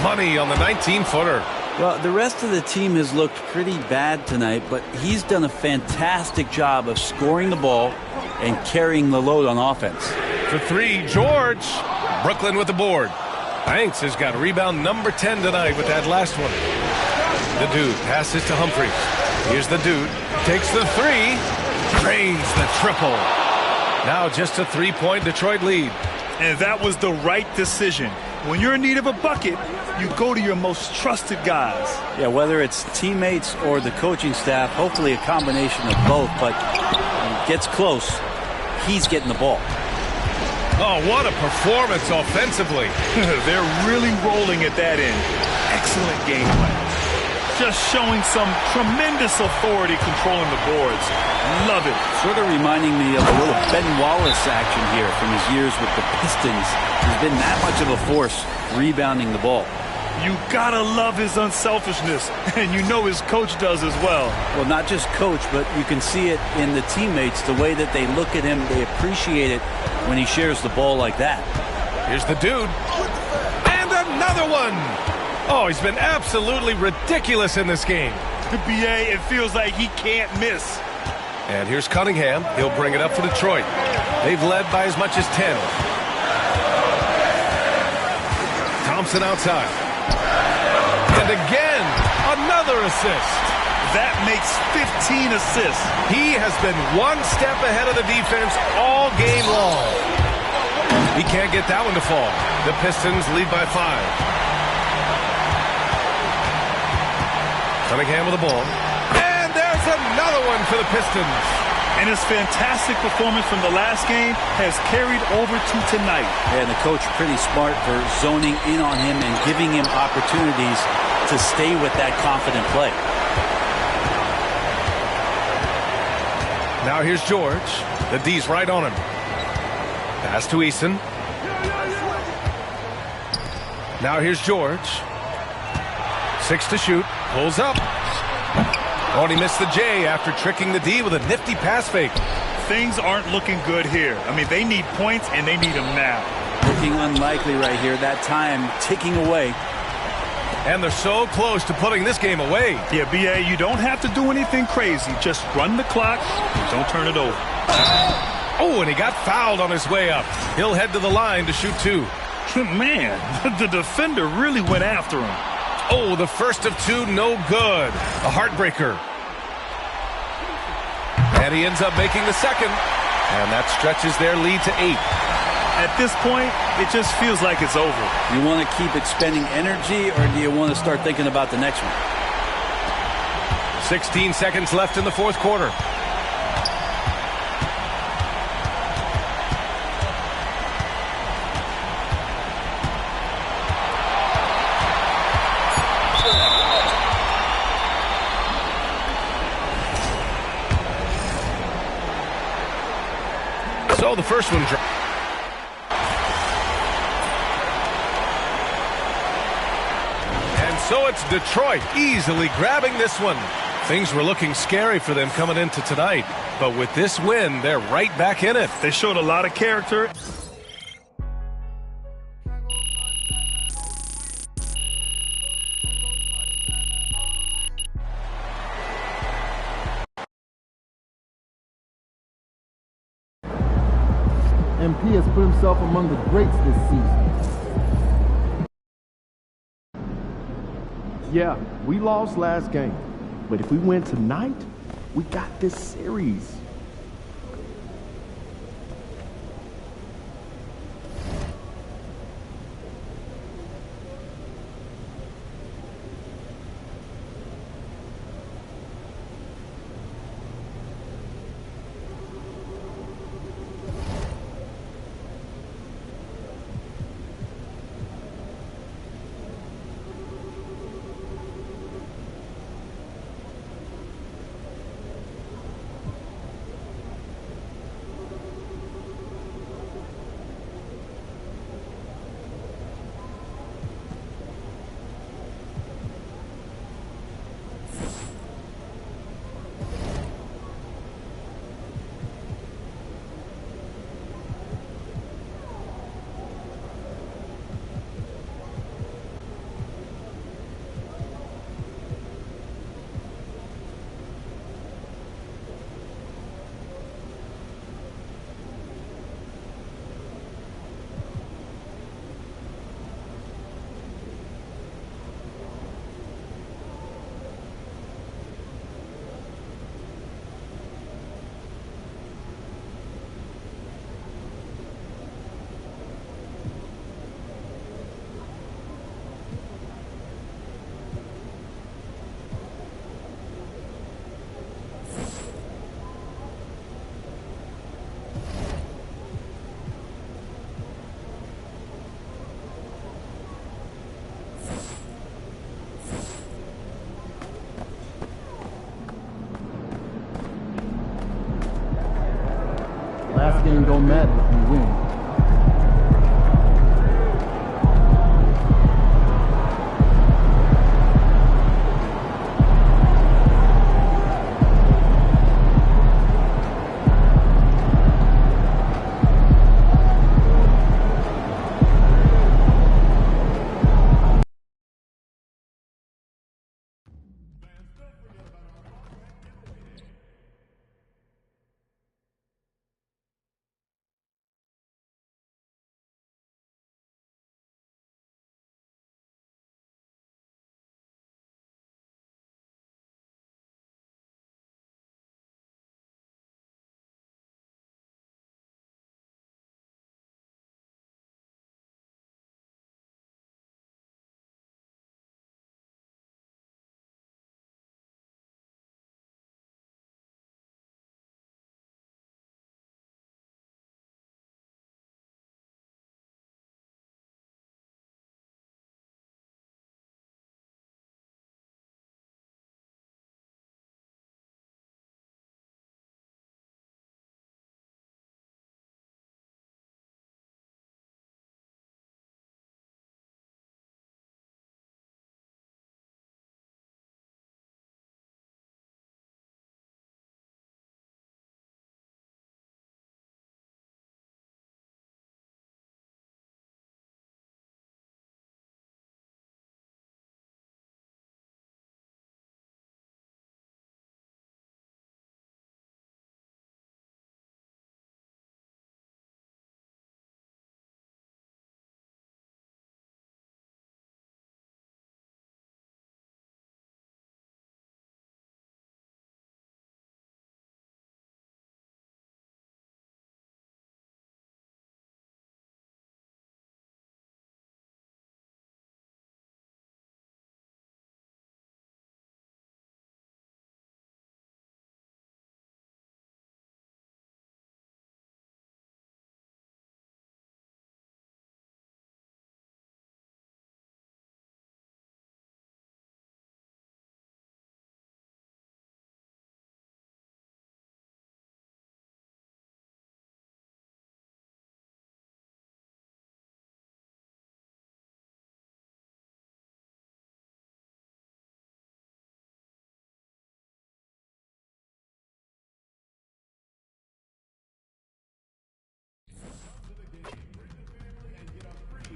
Speaker 3: Money on the 19-footer.
Speaker 5: Well, the rest of the team has looked pretty bad tonight, but he's done a fantastic job of scoring the ball and carrying the load on offense.
Speaker 3: For three, George. Brooklyn with the board. Banks has got rebound number 10 tonight with that last one. The dude passes to Humphries. Here's the dude. Takes the three. Drains the triple. Now just a 3-point Detroit lead.
Speaker 4: And that was the right decision. When you're in need of a bucket, you go to your most trusted guys.
Speaker 5: Yeah, whether it's teammates or the coaching staff, hopefully a combination of both, but when it gets close, he's getting the ball.
Speaker 3: Oh, what a performance offensively.
Speaker 4: They're really rolling at that end. Excellent game plan. Just showing some tremendous authority controlling the boards. Love it.
Speaker 5: Sort of reminding me of a little Ben Wallace action here from his years with the Pistons. He's been that much of a force rebounding the ball.
Speaker 4: You gotta love his unselfishness, and you know his coach does as well.
Speaker 5: Well, not just coach, but you can see it in the teammates, the way that they look at him. They appreciate it when he shares the ball like that.
Speaker 3: Here's the dude. And another one. Oh, he's been absolutely ridiculous in this game.
Speaker 4: The BA, it feels like he can't miss.
Speaker 3: And here's Cunningham. He'll bring it up for Detroit. They've led by as much as 10. Thompson outside. And again, another assist.
Speaker 4: That makes 15 assists.
Speaker 3: He has been one step ahead of the defense all game long. He can't get that one to fall. The Pistons lead by 5. Cunningham with the ball. And there's another one for the Pistons.
Speaker 4: And his fantastic performance from the last game has carried over to tonight.
Speaker 5: And the coach pretty smart for zoning in on him and giving him opportunities to stay with that confident play.
Speaker 3: Now here's George. The D's right on him. Pass to Eason. Now here's George. 6 to shoot. Pulls up. Oh, and he missed the J after tricking the D with a nifty pass fake.
Speaker 4: Things aren't looking good here. I mean, they need points, and they need them now.
Speaker 5: Looking unlikely right here. That time ticking away.
Speaker 3: And they're so close to putting this game away.
Speaker 4: Yeah, BA, you don't have to do anything crazy. Just run the clock and don't turn it over.
Speaker 3: Oh, and he got fouled on his way up. He'll head to the line to shoot 2.
Speaker 4: Man, the defender really went after him.
Speaker 3: Oh, the first of 2, no good. A heartbreaker. And he ends up making the second. And that stretches their lead to 8.
Speaker 4: At this point, it just feels like it's over.
Speaker 5: You want to keep expending energy, or do you want to start thinking about the next one?
Speaker 3: 16 seconds left in the fourth quarter. So the first one dropped. And so it's Detroit easily grabbing this one. Things were looking scary for them coming into tonight. But with this win, they're right back in it.
Speaker 4: They showed a lot of character.
Speaker 1: MP has put himself among the greats this season. Yeah, we lost last game. But if we win tonight, we got this series. Last game don't matter if you win.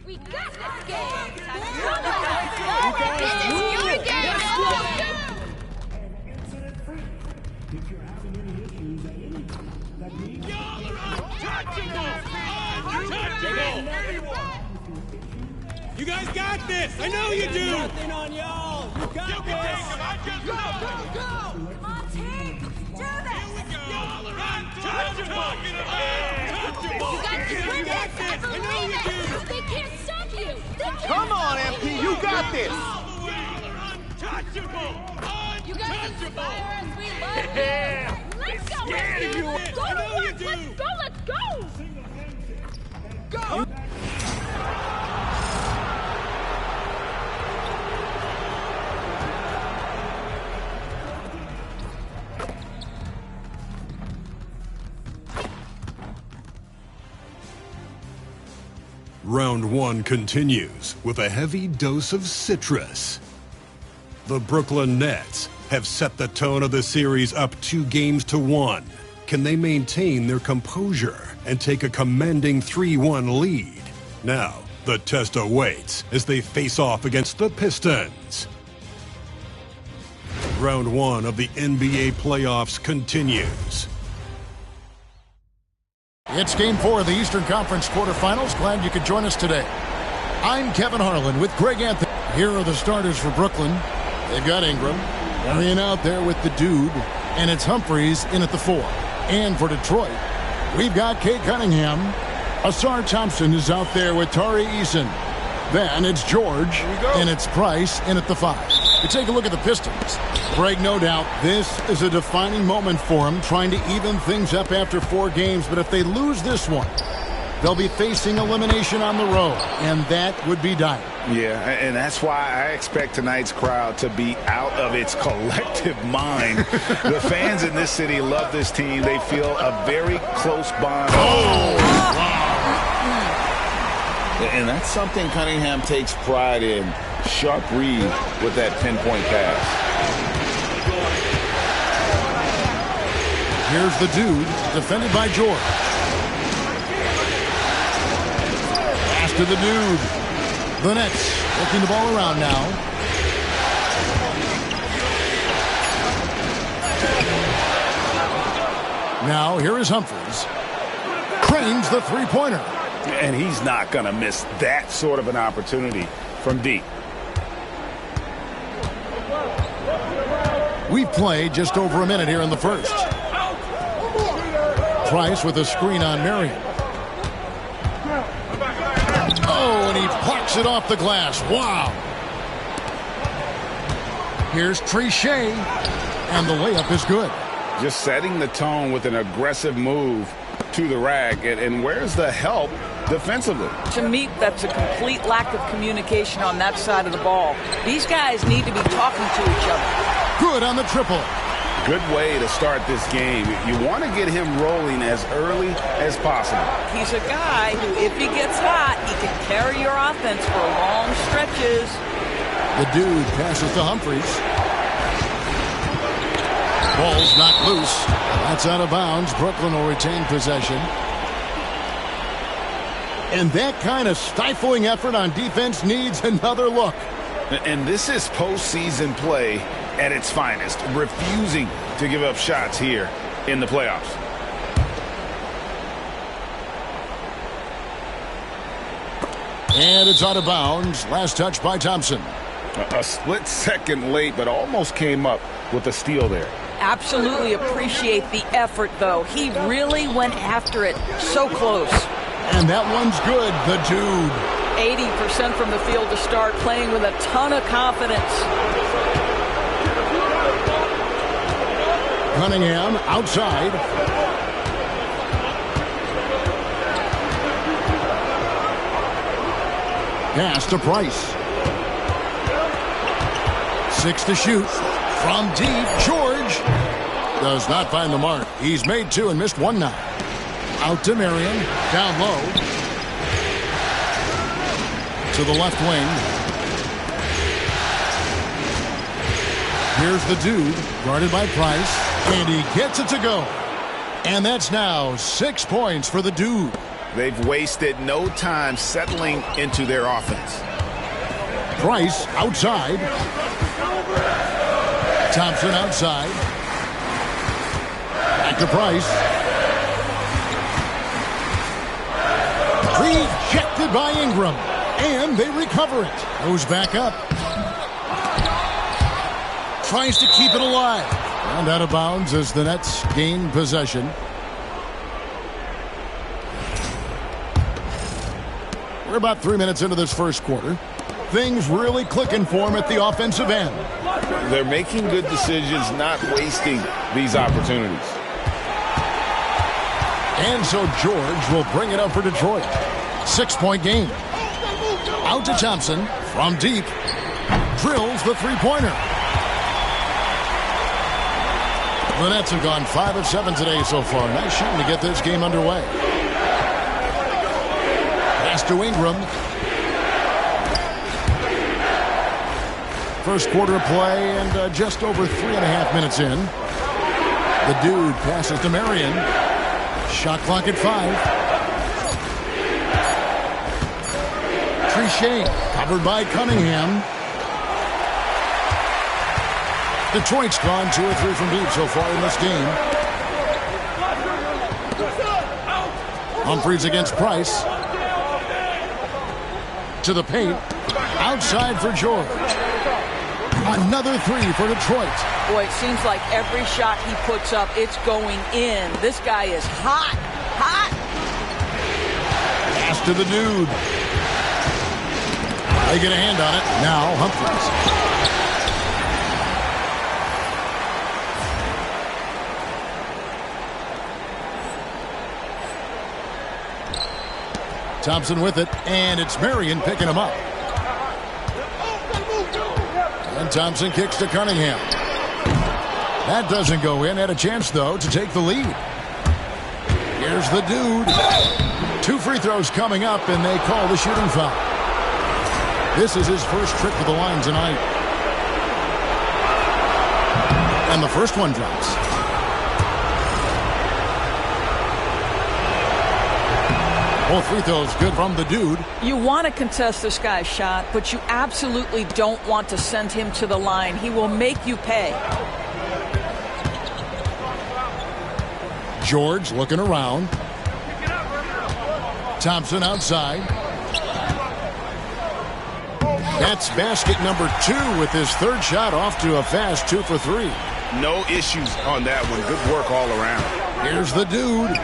Speaker 10: We got this game! Come on! This is your game!
Speaker 11: If you're having any issues at any time, that means... got this. I know you do.
Speaker 12: Nothing on y'all. You got this.
Speaker 10: Go, go, go! Come on, team! Do this!
Speaker 11: Untouchable.
Speaker 10: You got to win this! I believe it! They can't stop you!
Speaker 11: Come on, MP. You got this.
Speaker 10: You guys inspire us! We love you! Let's go, MP! Go to work! Let's go! Let's go! Go!
Speaker 2: Round 1 continues with a heavy dose of citrus. The Brooklyn Nets have set the tone of the series up 2-1. Can they maintain their composure and take a commanding 3-1 lead? Now, the test awaits as they face off against the Pistons. Round 1 of the NBA playoffs continues.
Speaker 13: It's Game 4 of the Eastern Conference quarterfinals. Glad you could join us today. I'm Kevin Harlan with Greg Anthony. Here are the starters for Brooklyn. They've got Ingram, Arian out there with the dude, and it's Humphries in at the 4. And for Detroit, we've got Kate Cunningham. Asar Thompson is out there with Tari Eason. Then it's George, and it's Price in at the 5. You take a look at the Pistons. Greg, no doubt, this is a defining moment for them, trying to even things up after 4 games. But if they lose this one, they'll be facing elimination on the road, and that would be dire.
Speaker 14: Yeah, and that's why I expect tonight's crowd to be out of its collective mind. The fans in this city love this team. They feel a very close bond. And that's something Cunningham takes pride in. Sharp read with that pinpoint pass.
Speaker 13: Here's the dude, defended by George. Pass to the dude. The Nets working the ball around now. Now here is Humphries. Cranes the three-pointer.
Speaker 14: And he's not going to miss that sort of an opportunity from deep.
Speaker 13: We've played just over a minute here in the first. Price with a screen on Marion. Oh, and he plucks it off the glass. Wow. Here's Trichet, and the layup is good.
Speaker 14: Just setting the tone with an aggressive move to the rack. And where's the help defensively?
Speaker 15: To me, that's a complete lack of communication on that side of the ball. These guys need to be talking to each other.
Speaker 13: Good on the triple.
Speaker 14: Good way to start this game. You want to get him rolling as early as possible.
Speaker 15: He's a guy who, if he gets hot, he can carry your offense for long stretches.
Speaker 13: The dude passes to Humphries. Ball's knocked loose. That's out of bounds. Brooklyn will retain possession. And that kind of stifling effort on defense needs another look.
Speaker 14: And this is postseason play at its finest, refusing to give up shots here in the playoffs.
Speaker 13: And it's out of bounds. Last touch by Thompson.
Speaker 14: A split second late, but almost came up with a steal there.
Speaker 15: Absolutely appreciate the effort, though. He really went after it so close.
Speaker 13: And that one's good, the dude.
Speaker 15: 80% from the field to start, playing with a ton of confidence.
Speaker 13: Cunningham outside. Pass to Price. 6 to shoot. From deep, George does not find the mark. He's made 2 and missed 1 now. Out to Marion. Down low. To the left wing. Here's the dude, guarded by Price. And he gets it to go. And that's now 6 points for the dude.
Speaker 14: They've wasted no time settling into their offense.
Speaker 13: Price outside. Thompson outside. Back to Price. Rejected by Ingram. And they recover it. Goes back up. Tries to keep it alive. And out of bounds as the Nets gain possession. We're about 3 minutes into this first quarter. Things really clicking for him at the offensive end.
Speaker 14: They're making good decisions, not wasting these opportunities.
Speaker 13: And so George will bring it up for Detroit. 6-point game. Out to Thompson from deep. Drills the three-pointer. The Nets have gone 5 of 7 today so far. Nice shooting to get this game underway. Pass to Ingram. First quarter of play and just over 3.5 minutes in. The dude passes to Marion. Shot clock at 5. Trichet covered by Cunningham. Detroit's gone 2 or 3 from deep so far in this game. Humphries against Price. To the paint. Outside for George. Another 3 for Detroit.
Speaker 15: Boy, it seems like every shot he puts up, it's going in. This guy is hot. Hot.
Speaker 13: Pass to the dude. They get a hand on it. Now Humphries. Thompson with it, and it's Marion picking him up. And Thompson kicks to Cunningham. That doesn't go in. Had a chance, though, to take the lead. Here's the dude. 2 free throws coming up, and they call the shooting foul. This is his first trip to the line tonight. And the first one drops. Both free throws good from the dude.
Speaker 15: You want to contest this guy's shot, but you absolutely don't want to send him to the line. He will make you pay.
Speaker 13: George looking around. Thompson outside. That's basket number 2 with his third shot off to a fast 2 for 3.
Speaker 14: No issues on that one. Good work all around.
Speaker 13: Here's the dude.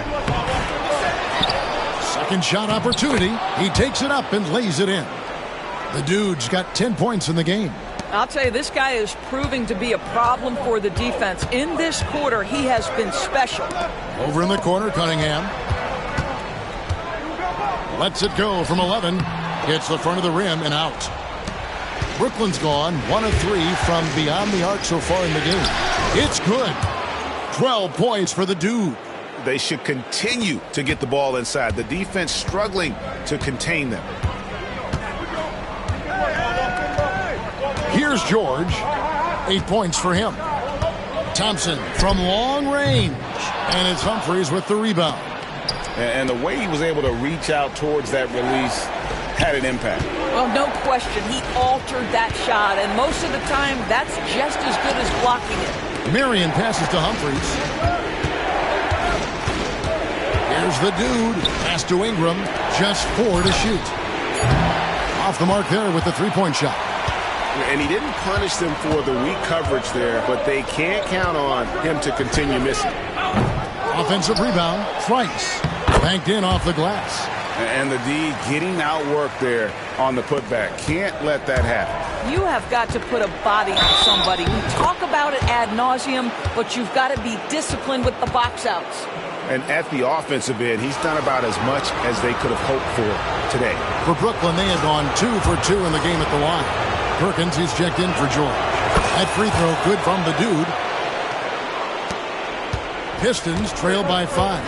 Speaker 13: Second shot opportunity. He takes it up and lays it in. The dude's got 10 points in the game.
Speaker 15: I'll tell you, this guy is proving to be a problem for the defense. In this quarter, he has been special.
Speaker 13: Over in the corner, Cunningham. Lets it go from 11. Hits the front of the rim and out. Brooklyn's gone 1 of 3 from beyond the arc so far in the game. It's good. 12 points for the dude.
Speaker 14: They should continue to get the ball inside. The defense struggling to contain them.
Speaker 13: Here's George. 8 points for him. Thompson from long range. And it's Humphries with the rebound.
Speaker 14: And the way he was able to reach out towards that release had an impact.
Speaker 15: Well, no question. He altered that shot. And most of the time, that's just as good as blocking it.
Speaker 13: Marion passes to Humphries. Here's the dude. Pass to Ingram. Just 4 to shoot. Off the mark there with the 3-point shot.
Speaker 14: And he didn't punish them for the weak coverage there, but they can't count on him to continue missing.
Speaker 13: Offensive rebound. Price. Banked in off the glass.
Speaker 14: And the D getting outworked there on the putback. Can't let that happen.
Speaker 15: You have got to put a body on somebody. We talk about it ad nauseum, but you've got to be disciplined with the box outs.
Speaker 14: And at the offensive end, he's done about as much as they could have hoped for today.
Speaker 13: For Brooklyn, they have gone 2 for 2 in the game at the line. Perkins, he's checked in for George. That free throw good from the dude. Pistons trail by 5.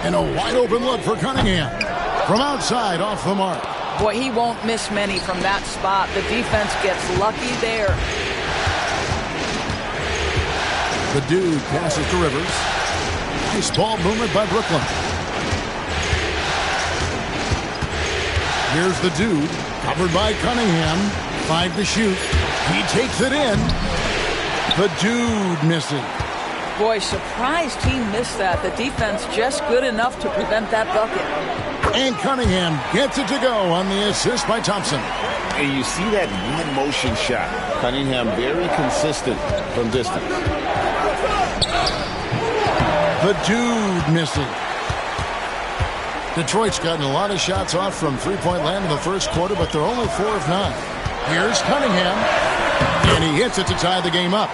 Speaker 13: And a wide open look for Cunningham. From outside, off the mark.
Speaker 15: Boy, he won't miss many from that spot. The defense gets lucky there.
Speaker 13: The dude passes to Rivers. Nice ball movement by Brooklyn. Here's the dude. Covered by Cunningham. 5 to shoot. He takes it in. The dude missing.
Speaker 15: Boy, surprised he missed that. The defense just good enough to prevent that bucket.
Speaker 13: And Cunningham gets it to go on the assist by Thompson.
Speaker 14: And you see that one motion shot. Cunningham very consistent from distance.
Speaker 13: The dude missing. Detroit's gotten a lot of shots off from three-point land in the first quarter, but they're only 4 of 9. Here's Cunningham, and he hits it to tie the game up.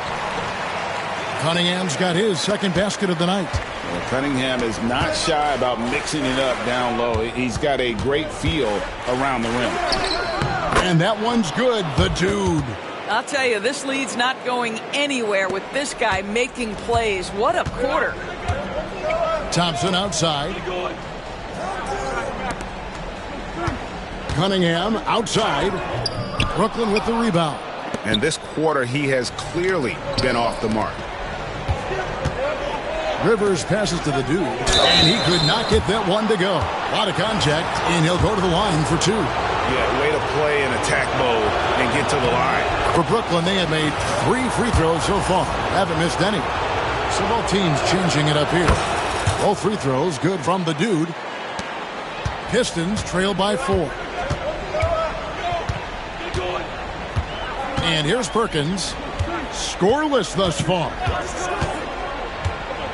Speaker 13: Cunningham's got his second basket of the night.
Speaker 14: Well, Cunningham is not shy about mixing it up down low. He's got a great feel around the rim.
Speaker 13: And that one's good, the dude.
Speaker 15: I'll tell you, this lead's not going anywhere with this guy making plays. What a quarter.
Speaker 13: Thompson outside. Cunningham outside. Brooklyn with the rebound.
Speaker 14: And this quarter, he has clearly been off the mark.
Speaker 13: Rivers passes to the dude, and he could not get that one to go. A lot of contact, and he'll go to the line for 2.
Speaker 14: Yeah, way to play in attack mode and get to the line.
Speaker 13: For Brooklyn, they have made 3 free throws so far. Haven't missed any. So both teams changing it up here. Both free throws good from the dude. Pistons trail by 4. And here's Perkins. Scoreless thus far.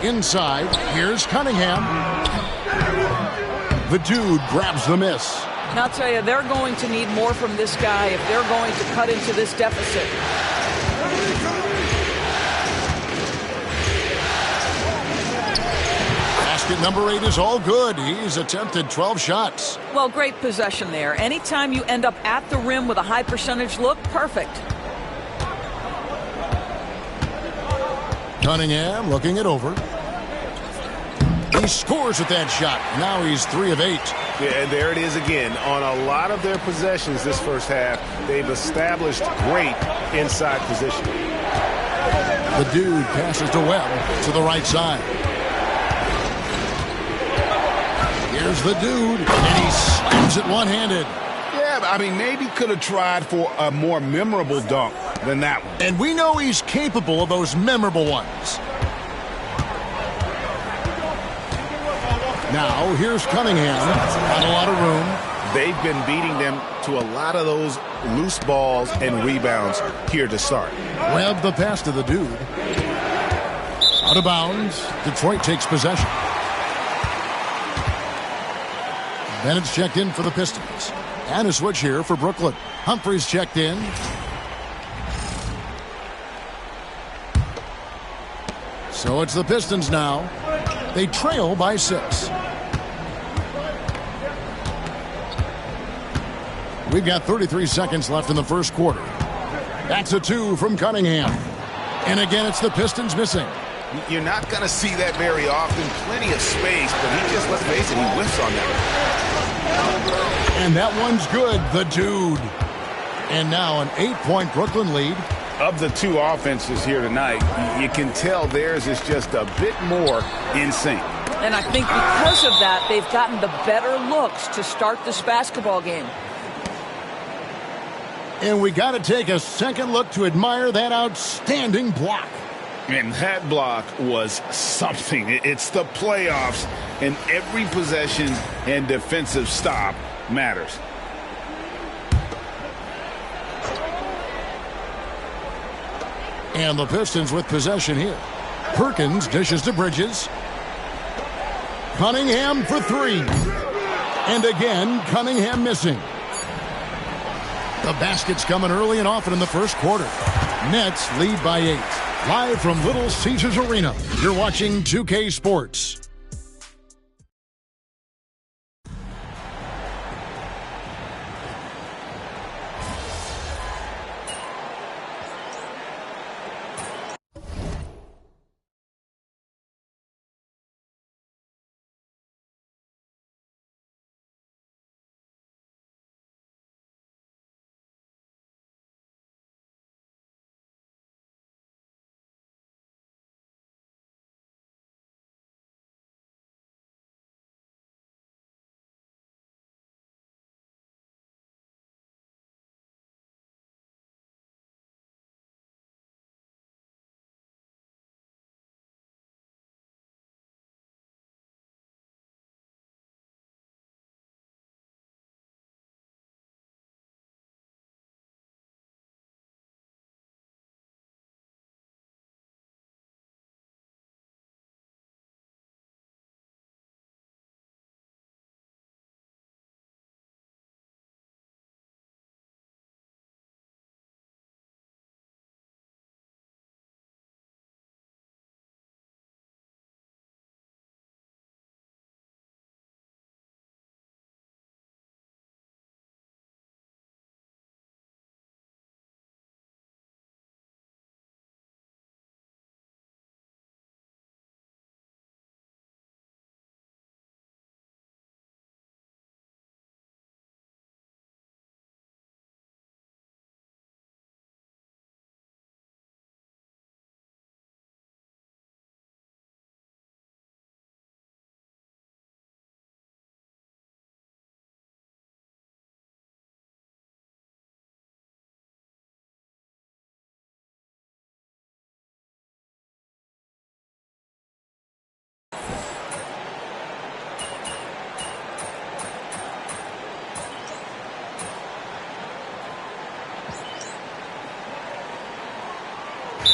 Speaker 13: Inside, here's Cunningham. The dude grabs the miss.
Speaker 15: And I'll tell you, they're going to need more from this guy if they're going to cut into this deficit.
Speaker 13: Basket number 8 is all good. He's attempted 12 shots.
Speaker 15: Well, great possession there. Anytime you end up at the rim with a high percentage look, perfect.
Speaker 13: Cunningham looking it over. He scores with that shot. Now he's 3 of 8.
Speaker 14: Yeah, and there it is again. On a lot of their possessions this first half, they've established great inside position.
Speaker 13: The dude passes to Webb to the right side. Here's the dude, and he slams it one-handed.
Speaker 14: Yeah, but I mean, maybe could have tried for a more memorable dunk than that one.
Speaker 13: And we know he's capable of those memorable ones. Now, here's Cunningham. Not a lot of room.
Speaker 14: They've been beating them to a lot of those loose balls and rebounds here to start.
Speaker 13: Webb the pass to the dude. Out of bounds. Detroit takes possession. Bennett's checked in for the Pistons. And a switch here for Brooklyn. Humphries checked in. So it's the Pistons now. They trail by 6. We've got 33 seconds left in the first quarter. That's a 2 from Cunningham. And again, it's the Pistons missing.
Speaker 14: You're not going to see that very often. Plenty of space, but he just, let's face it, he whiffs on that.
Speaker 13: And that one's good, the dude. And now an 8-point Brooklyn lead.
Speaker 14: Of the 2 offenses here tonight, you can tell theirs is just a bit more in sync.
Speaker 15: And I think because of that, they've gotten the better looks to start this basketball game.
Speaker 13: And we got to take a second look to admire that outstanding block.
Speaker 14: And that block was something. It's the playoffs, and every possession and defensive stop matters.
Speaker 13: And the Pistons with possession here. Perkins dishes to Bridges. Cunningham for 3. And again, Cunningham missing. The basket's coming early and often in the first quarter. Nets lead by 8. Live from Little Caesars Arena, you're watching 2K Sports.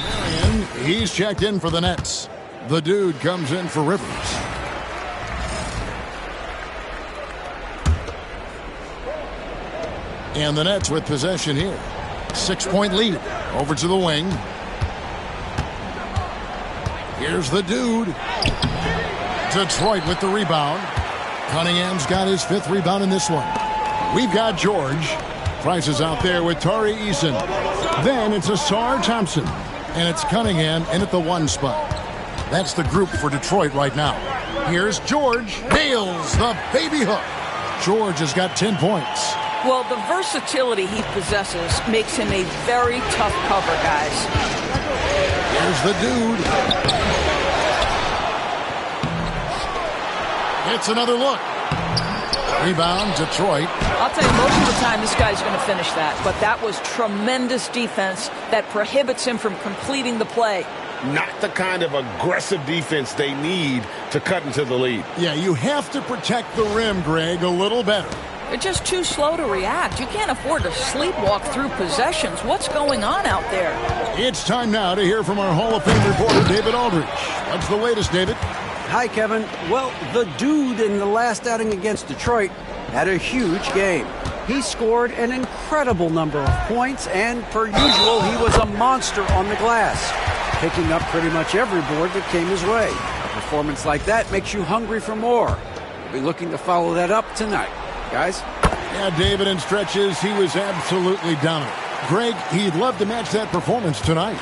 Speaker 13: Marion, he's checked in for the Nets. The dude comes in for Rivers. And the Nets with possession here. 6-point lead. Over to the wing. Here's the dude. Detroit with the rebound. Cunningham's got his 5th rebound in this one. We've got George. Price is out there with Tari Eason. Then it's Asar Thompson. And it's Cunningham in at the 1 spot. That's the group for Detroit right now. Here's George. Nails the baby hook. George has got 10 points.
Speaker 15: Well, the versatility he possesses makes him a very tough cover, guys.
Speaker 13: Here's the dude. It's another look. Rebound, Detroit.
Speaker 15: I'll tell you, most of the time this guy's going to finish that. But that was tremendous defense that prohibits him from completing the play.
Speaker 11: Not the kind of aggressive defense they need to cut into the lead.
Speaker 13: Yeah, you have to protect the rim, Greg, a little better.
Speaker 15: They're just too slow to react. You can't afford to sleepwalk through possessions. What's going on out there?
Speaker 13: It's time now to hear from our Hall of Fame reporter, David Aldridge. What's the latest, David?
Speaker 16: Hi, Kevin. Well, the dude in the last outing against Detroit had a huge game. He scored an incredible number of points, and per usual, he was a monster on the glass, picking up pretty much every board that came his way. A performance like that makes you hungry for more. We'll be looking to follow that up tonight. Guys?
Speaker 13: Yeah, David, in stretches, he was absolutely dominant. Greg, he'd love to match that performance tonight.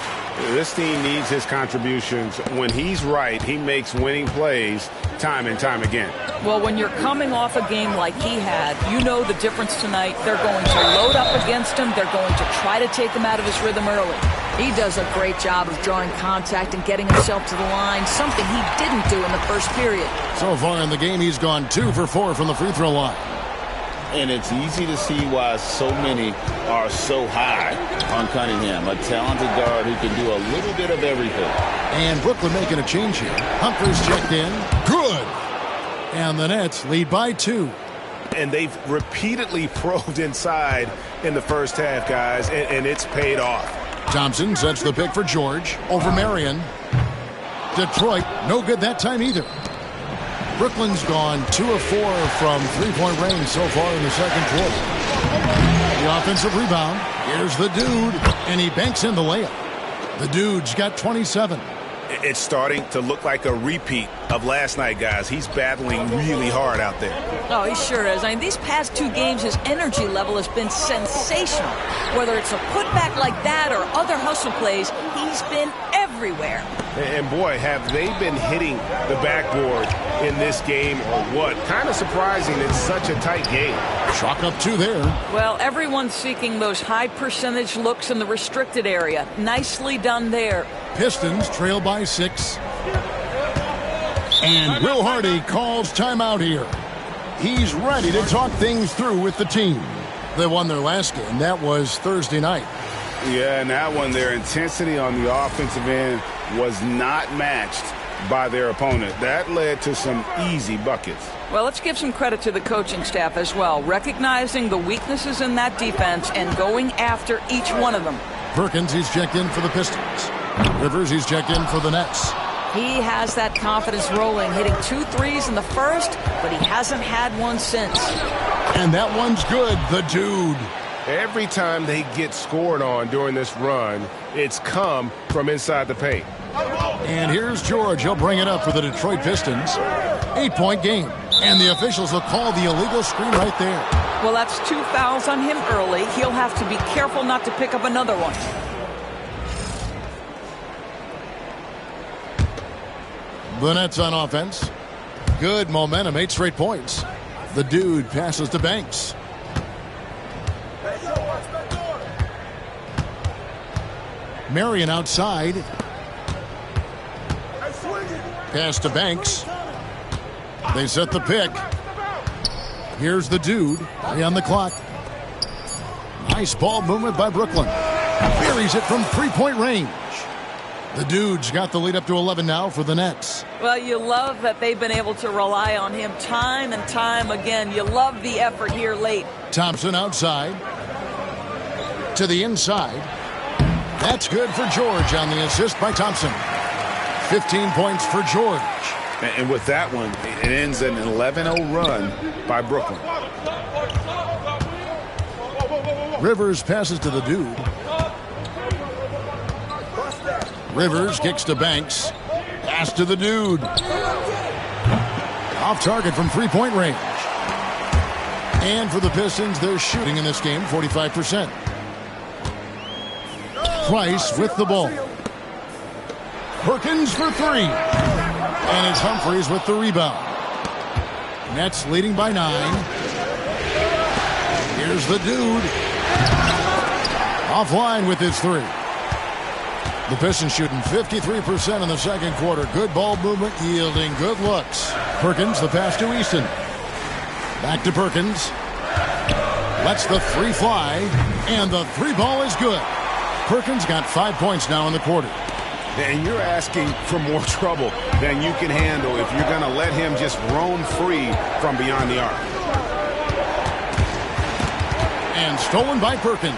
Speaker 11: This team needs his contributions. When he's right, he makes winning plays time and time again.
Speaker 15: Well, when you're coming off a game like he had, you know the difference tonight. They're going to load up against him. They're going to try to take him out of his rhythm early. He does a great job of drawing contact and getting himself to the line, something he didn't do in the first period.
Speaker 13: So far in the game, he's gone 2 for 4 from the free throw line.
Speaker 14: And it's easy to see why so many are so high on Cunningham, a talented guard who can do a little bit of everything.
Speaker 13: And Brooklyn making a change here. Humphries checked in. Good. And the Nets lead by 2.
Speaker 3: And they've repeatedly probed inside in the first half, guys, and it's paid off.
Speaker 13: Thompson sets the pick for George over Marion. Detroit, no good that time either. Brooklyn's gone 2 of 4 from 3-point range so far in the second quarter. The offensive rebound. Here's the dude, and he banks in the layup. The dude's got 27.
Speaker 3: It's starting to look like a repeat of last night, guys. He's battling really hard out there.
Speaker 15: Oh, he sure is. I mean, these past 2 games, his energy level has been sensational. Whether it's a putback like that or other hustle plays, he's been everywhere.
Speaker 3: And boy, have they been hitting the backboard in this game or what? Kind of surprising it's such a tight game.
Speaker 13: Chalk up 2 there.
Speaker 15: Well, everyone's seeking those high percentage looks in the restricted area. Nicely done there.
Speaker 13: Pistons trail by 6. And Will Hardy calls timeout here. He's ready to talk things through with the team. They won their last game. That was Thursday night.
Speaker 14: Yeah, and that one, their intensity on the offensive end was not matched by their opponent. That led to some easy buckets.
Speaker 15: Well, let's give some credit to the coaching staff as well, recognizing the weaknesses in that defense and going after each one of them.
Speaker 13: Perkins, he's checked in for the Pistons. Rivers, he's checked in for the Nets.
Speaker 15: He has that confidence rolling, hitting 2 threes in the first, but he hasn't had one since.
Speaker 13: And that one's good, the dude.
Speaker 3: Every time they get scored on during this run, it's come from inside the paint.
Speaker 13: And here's George. He'll bring it up for the Detroit Pistons. 8-point game. And the officials will call the illegal screen right there.
Speaker 15: Well, that's 2 fouls on him early. He'll have to be careful not to pick up another one.
Speaker 13: The Nets on offense. Good momentum, 8 straight points. The dude passes to Banks. Marion outside. Pass to Banks. They set the pick. Here's the dude. 3 on the clock. Nice ball movement by Brooklyn. Buries it from 3-point range. The dude's got the lead up to 11 now for the Nets.
Speaker 15: Well, you love that they've been able to rely on him time and time again. You love the effort here late.
Speaker 13: Thompson outside. To the inside. That's good for George on the assist by Thompson. 15 points for George.
Speaker 14: And with that one, it ends an 11-0 run by Brooklyn.
Speaker 13: Rivers passes to the dude. Rivers kicks to Banks. Pass to the dude. Off target from three-point range. And for the Pistons, they're shooting in this game 45%. Price with the ball. Perkins for three. And it's Humphries with the rebound. Nets leading by 9. Here's the dude. Offline with his three. The Pistons shooting 53% in the second quarter. Good ball movement, yielding good looks. Perkins, the pass to Easton. Back to Perkins. Lets the three fly, and the three ball is good. Perkins got 5 points now in the quarter.
Speaker 11: And you're asking for more trouble than you can handle if you're going to let him just roam free from beyond the arc.
Speaker 13: And stolen by Perkins.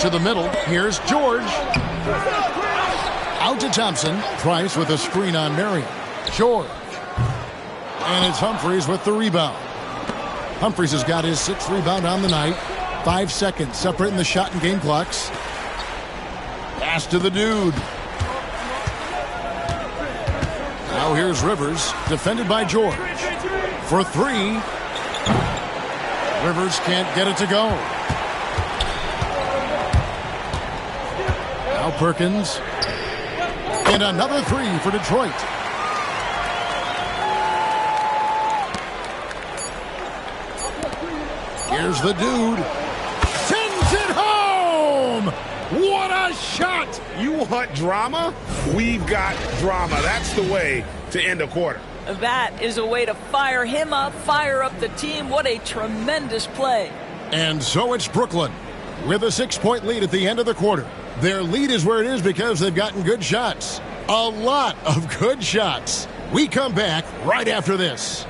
Speaker 13: To the middle, here's George. Out to Thompson. Price with a screen on Marion. George. And it's Humphries with the rebound. Humphries has got his 6th rebound on the night. 5 seconds separating the shot and game clocks. Pass to the dude. Now here's Rivers, defended by George. For three. Rivers can't get it to go. Now Perkins. And another three for Detroit. Here's the dude. Sends it home! What a shot!
Speaker 11: You want drama? We've got drama. That's the way to end a quarter.
Speaker 15: That is a way to fire him up, fire up the team. What a tremendous play.
Speaker 13: And so it's Brooklyn with a 6-point lead at the end of the quarter. Their lead is where it is because they've gotten good shots. A lot of good shots. We come back right after this.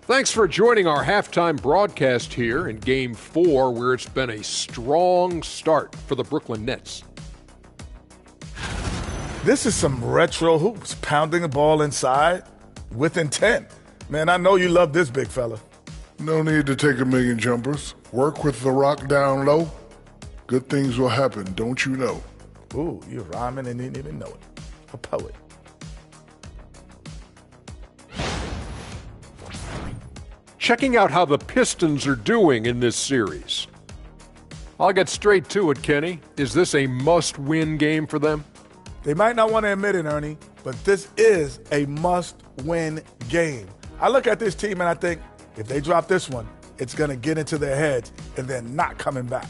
Speaker 7: Thanks for joining our halftime broadcast here in Game 4, where it's been a strong start for the Brooklyn Nets.
Speaker 8: This is some retro hoops, pounding the ball inside with intent. Man, I know you love this, big fella.
Speaker 9: No need to take a million jumpers. Work with the rock down low. Good things will happen, don't you know?
Speaker 8: Ooh, you're rhyming and didn't even know it. A poet.
Speaker 7: Checking out how the Pistons are doing in this series. I'll get straight to it, Kenny. Is this a must-win game for them?
Speaker 8: They might not want to admit it, Ernie, but this is a must-win game. I look at this team and I think if they drop this one, it's going to get into their heads and they're not coming back.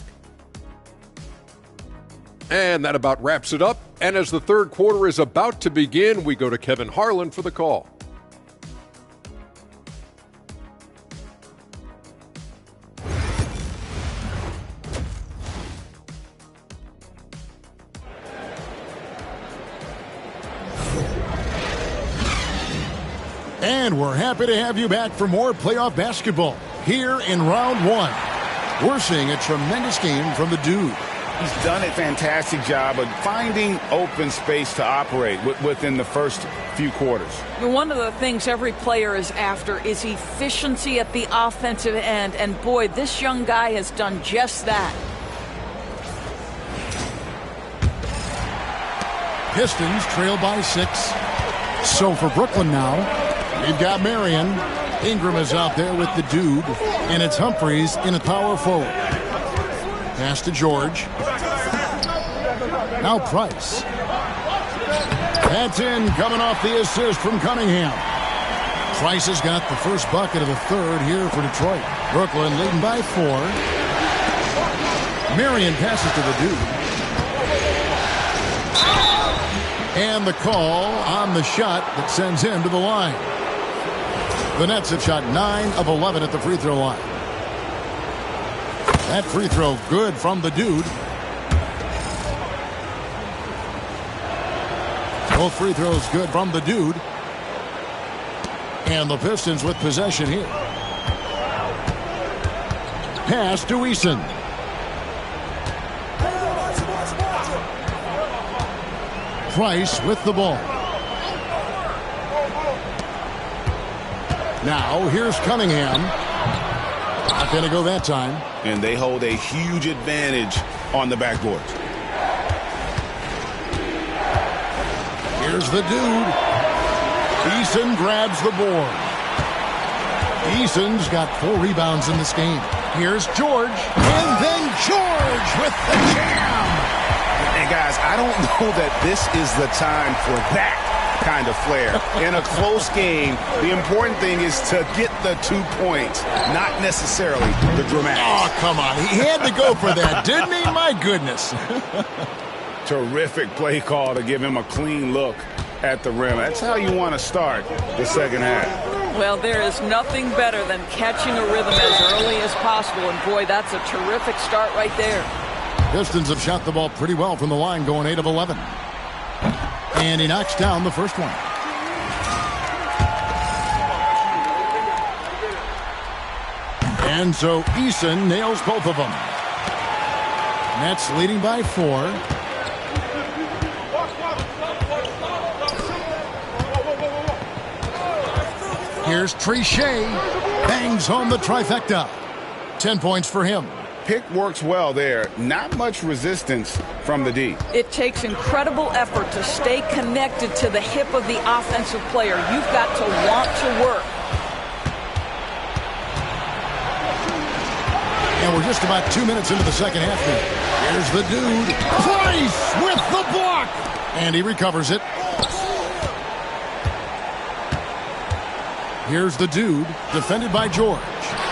Speaker 7: And that about wraps it up. And as the third quarter is about to begin, we go to Kevin Harlan for the call.
Speaker 13: And we're happy to have you back for more playoff basketball here in round one. We're seeing a tremendous game from the dude.
Speaker 11: He's done a fantastic job of finding open space to operate within the first few quarters.
Speaker 15: One of the things every player is after is efficiency at the offensive end. And boy, this young guy has done just that.
Speaker 13: Pistons trail by 6. So for Brooklyn now, we've got Marion. Ingram is out there with the dude. And it's Humphries in a power forward. Pass to George. Now Price. That's in, coming off the assist from Cunningham. Price has got the first bucket of the third here for Detroit. Brooklyn leading by 4. Marion passes to the dude. And the call on the shot that sends him to the line. The Nets have shot 9 of 11 at the free throw line. That free throw good from the dude. Both free throws good from the dude. And the Pistons with possession here. Pass to Eason. Price with the ball. Now here's Cunningham. Not going to go that time.
Speaker 14: And they hold a huge advantage on the backboard.
Speaker 13: Here's the dude. Eason grabs the board. Eason's got 4 rebounds in this game. Here's George. And then George with the jam.
Speaker 14: And guys, I don't know that this is the time for that kind of flair. In a close game, the important thing is to get the 2 points, not necessarily the dramatics.
Speaker 13: Oh, come on. He had to go for that, didn't he? My goodness.
Speaker 14: Terrific play call to give him a clean look at the rim. That's how you want to start the second half.
Speaker 15: Well, there is nothing better than catching a rhythm as early as possible. And, boy, that's a terrific start right there.
Speaker 13: Pistons have shot the ball pretty well from the line, going 8 of 11. And he knocks down the first one. And so Eason nails both of them. Nets leading by 4. Here's Trichet. Bangs home the trifecta. 10 points for him.
Speaker 14: Pick works well there. Not much resistance from the D.
Speaker 15: It takes incredible effort to stay connected to the hip of the offensive player. You've got to want to work.
Speaker 13: And we're just about 2 minutes into the second half here. Here's the dude. Price with the block. And he recovers it. Here's the dude, defended by George.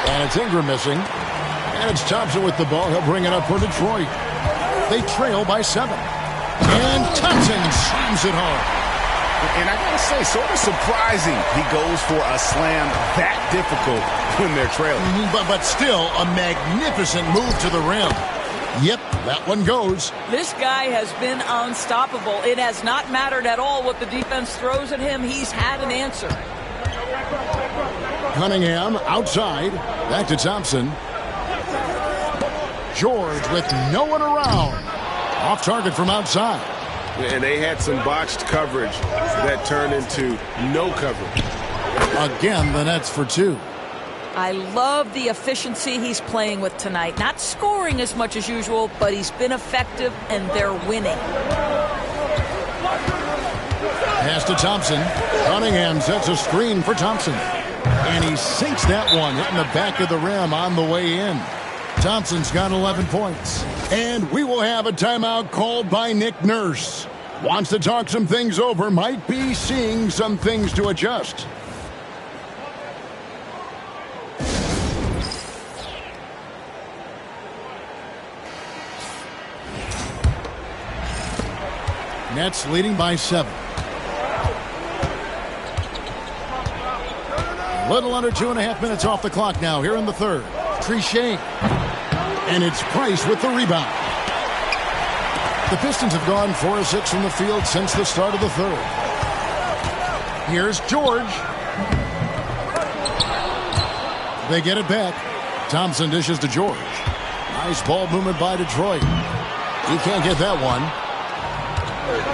Speaker 13: And it's Ingram missing. And it's Thompson with the ball. He'll bring it up for Detroit. They trail by 7. And Thompson slams it home.
Speaker 14: And I gotta say, sort of surprising he goes for a slam that difficult when they're trailing.
Speaker 13: But still, a magnificent move to the rim. Yep, that one goes.
Speaker 15: This guy has been unstoppable. It has not mattered at all what the defense throws at him. He's had an answer.
Speaker 13: Cunningham outside. Back to Thompson. George with no one around. Off target from outside.
Speaker 3: And they had some botched coverage that turned into no coverage.
Speaker 13: Again, the Nets for 2.
Speaker 15: I love the efficiency he's playing with tonight. Not scoring as much as usual, but he's been effective, and they're winning.
Speaker 13: Pass to Thompson. Cunningham sets a screen for Thompson. And he sinks that one, hitting the back of the rim on the way in. Thompson's got 11 points. And we will have a timeout called by Nick Nurse. Wants to talk some things over. Might be seeing some things to adjust. Nets leading by 7. Little under 2.5 minutes off the clock now here in the third. Trichet. And it's Price with the rebound. The Pistons have gone 4 of 6 from the field since the start of the third. Here's George. They get it back. Thompson dishes to George. Nice ball movement by Detroit. He can't get that one.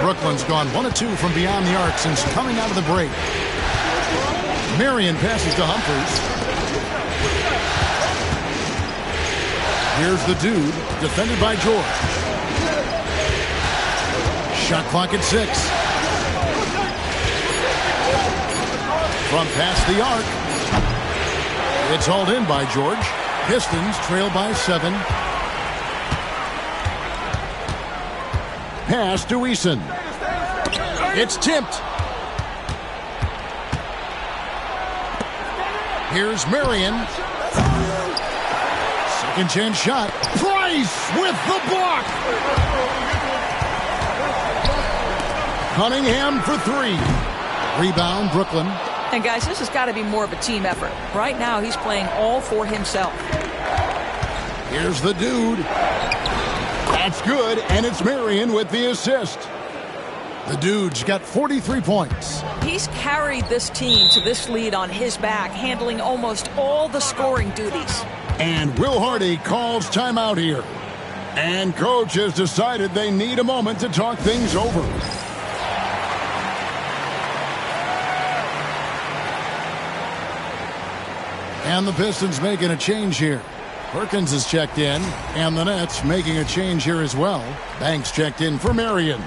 Speaker 13: Brooklyn's gone 1 of 2 from beyond the arc since coming out of the break. Marion passes to Humphries. Here's the dude, defended by George. Shot clock at 6. From past the arc. It's hauled in by George. Pistons trail by 7. Pass to Eason. It's tipped. Here's Marion. Second chance shot. Price with the block. Cunningham for 3. Rebound, Brooklyn.
Speaker 15: And guys, this has got to be more of a team effort. Right now, he's playing all for himself.
Speaker 13: Here's the dude. That's good, and it's Marion with the assist. The dude's got 43 points.
Speaker 15: He's carried this team to this lead on his back, handling almost all the scoring duties.
Speaker 13: And Will Hardy calls timeout here. And coach has decided they need a moment to talk things over. And the Pistons making a change here. Perkins is checked in, and the Nets making a change here as well. Banks checked in for Marion.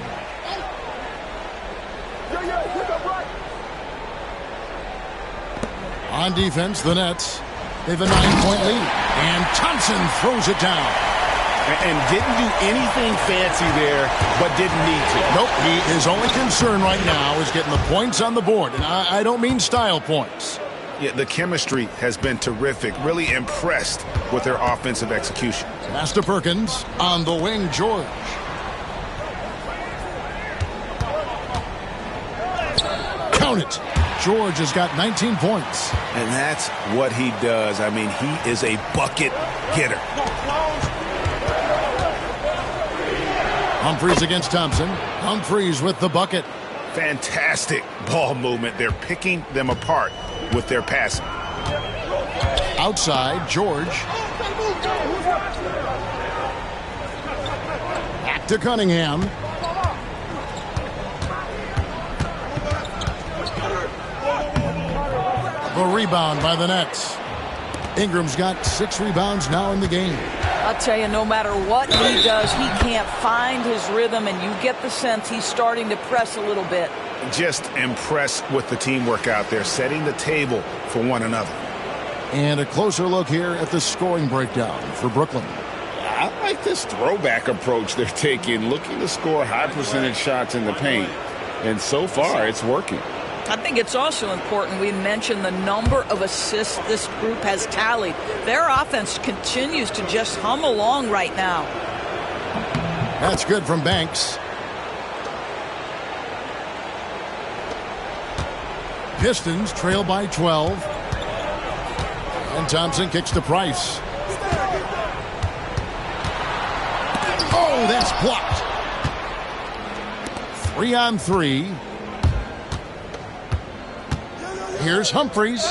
Speaker 13: On defense, the Nets, they have a 9-point lead. And Thompson throws it down.
Speaker 14: And didn't do anything fancy there, but didn't need to.
Speaker 13: Nope, his only concern right now is getting the points on the board. And I don't mean style points.
Speaker 14: Yeah, the chemistry has been terrific. Really impressed with their offensive execution.
Speaker 13: Pass to Perkins. On the wing, George. Count it. George has got 19 points.
Speaker 14: And that's what he does. I mean, he is a bucket getter.
Speaker 13: Humphries against Thompson. Humphries with the bucket.
Speaker 14: Fantastic ball movement. They're picking them apart with their passing.
Speaker 13: Outside, George. Back to Cunningham. The rebound by the Nets. Ingram's got 6 rebounds now in the game.
Speaker 15: I'll tell you, no matter what he does, he can't find his rhythm, and you get the sense he's starting to press a little bit.
Speaker 14: Just impressed with the teamwork out there, setting the table for one another.
Speaker 13: And a closer look here at the scoring breakdown for Brooklyn.
Speaker 11: I like this throwback approach they're taking, looking to score high percentage shots in the paint. And so far, it's working.
Speaker 15: I think it's also important we mention the number of assists this group has tallied. Their offense continues to just hum along right now.
Speaker 13: That's good from Banks. Pistons trail by 12. And Thompson kicks to Price. Oh, that's blocked. 3-on-3. Here's Humphries.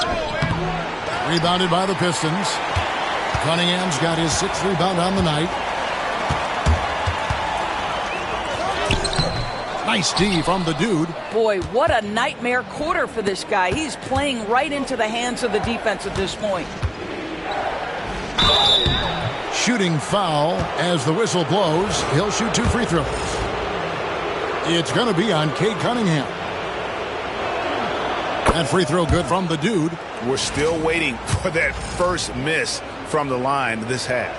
Speaker 13: Rebounded by the Pistons. Cunningham's got his 6th rebound on the night. Nice D from the dude.
Speaker 15: Boy, what a nightmare quarter for this guy. He's playing right into the hands of the defense at this point.
Speaker 13: Shooting foul as the whistle blows. He'll shoot 2 free throws. It's going to be on Cade Cunningham. That free throw good from the dude.
Speaker 14: We're still waiting for that first miss from the line this half.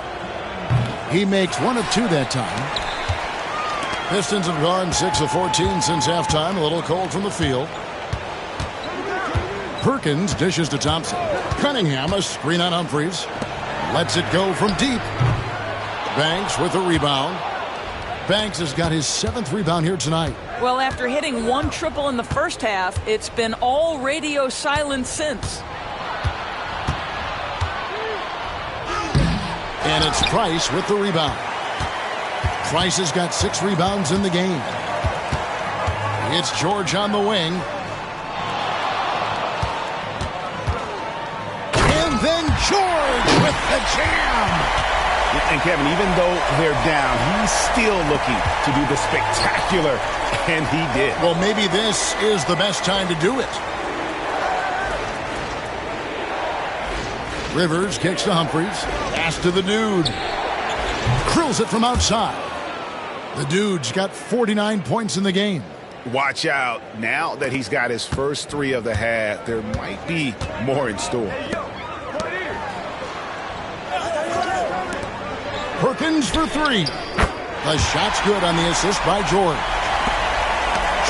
Speaker 13: He makes 1 of 2 that time. Pistons have gone 6 of 14 since halftime. A little cold from the field. Perkins dishes to Thompson. Cunningham, a screen on Humphries. Lets it go from deep. Banks with a rebound. Banks has got his 7th rebound here tonight.
Speaker 15: Well, after hitting 1 triple in the first half, it's been all radio silence since.
Speaker 13: And it's Price with the rebound. Price has got 6 rebounds in the game. It's George on the wing. And then George with the jam.
Speaker 14: And Kevin, even though they're down, he's still looking to do the spectacular, and he did.
Speaker 13: Well, maybe this is the best time to do it. Rivers kicks to Humphries. Pass to the dude. Drills it from outside. The dude's got 49 points in the game.
Speaker 14: Watch out. Now that he's got his first 3 of the half, there might be more in store.
Speaker 13: Perkins for 3. The shot's good on the assist by George.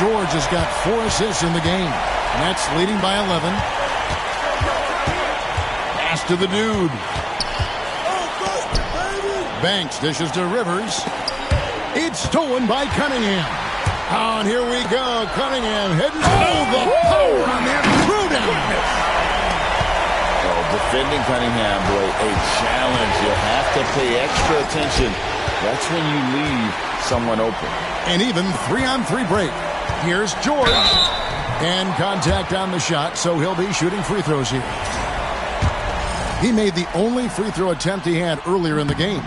Speaker 13: George has got 4 assists in the game. Nets leading by 11. Pass to the dude. Banks dishes to Rivers. It's stolen by Cunningham. Oh, and here we go. Cunningham heading. Oh, the power on that threw down.
Speaker 17: Oh, defending Cunningham, boy, a challenge. You have to pay extra attention. That's when you leave someone open.
Speaker 13: An even 3-on-3 break. Here's George. And contact on the shot, so he'll be shooting free throws here. He made the only free throw attempt he had earlier in the game.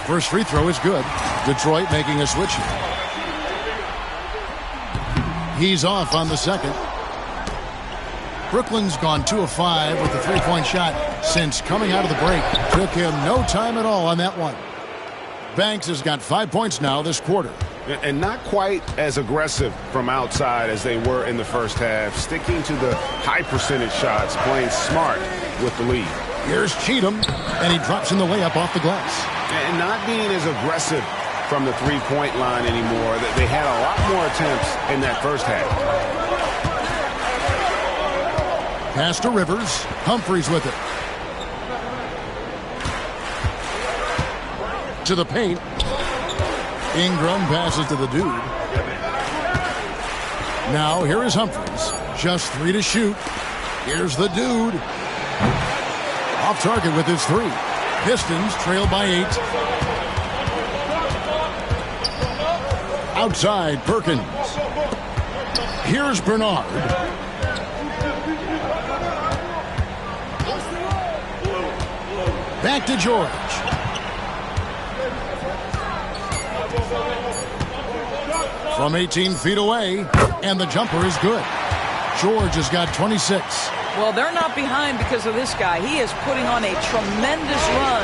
Speaker 13: First free throw is good. Detroit making a switch here. He's off on the second. Brooklyn's gone 2 of 5 with the three-point shot since coming out of the break. Took him no time at all on that one. Banks has got 5 points now this quarter.
Speaker 14: And not quite as aggressive from outside as they were in the first half. Sticking to the high percentage shots, playing smart with the lead.
Speaker 13: Here's Cheatham, and he drops in the layup off the glass.
Speaker 14: And not being as aggressive from the three-point line anymore. They had a lot more attempts in that first half.
Speaker 13: Pass to Rivers. Humphries with it. To the paint. Ingram passes to the dude. Now here is Humphries. Just 3 to shoot. Here's the dude. Off target with his 3. Pistons trail by 8. Outside, Perkins. Here's Bernard. Back to George. From 18 feet away, and the jumper is good. George has got 26.
Speaker 15: Well, they're not behind because of this guy. He is putting on a tremendous run.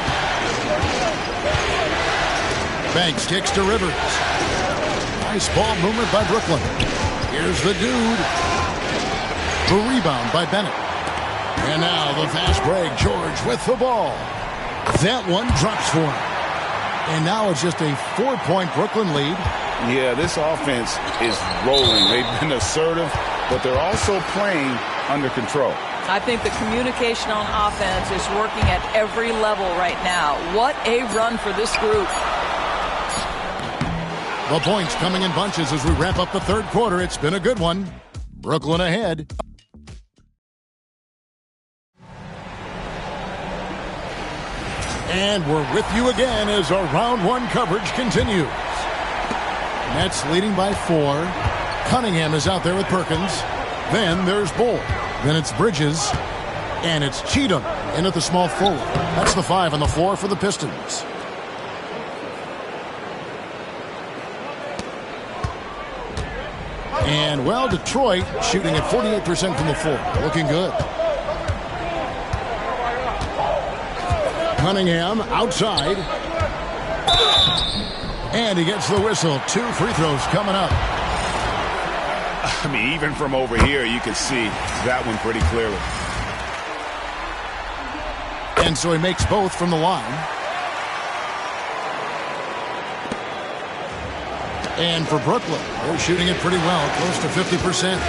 Speaker 13: Banks kicks to Rivers. Nice ball movement by Brooklyn. Here's the dude. The rebound by Bennett. And now the fast break. George with the ball. That one drops for him. And now it's just a 4-point Brooklyn lead.
Speaker 14: Yeah, this offense is rolling. They've been assertive, but they're also playing under control.
Speaker 15: I think the communication on offense is working at every level right now. What a run for this group.
Speaker 13: The points coming in bunches as we wrap up the third quarter. It's been a good one. Brooklyn ahead. And we're with you again as our round 1 coverage continues. Nets leading by 4. Cunningham is out there with Perkins. Then there's Bull. Then it's Bridges. And it's Cheatham in at the small forward. That's the 5 on the floor for the Pistons. And, well, Detroit shooting at 48% from the floor. Looking good. Cunningham outside. And he gets the whistle. 2 free throws coming up.
Speaker 14: I mean, even from over here, you can see that one pretty clearly.
Speaker 13: And so he makes both from the line. And for Brooklyn, they're shooting it pretty well, close to 50%.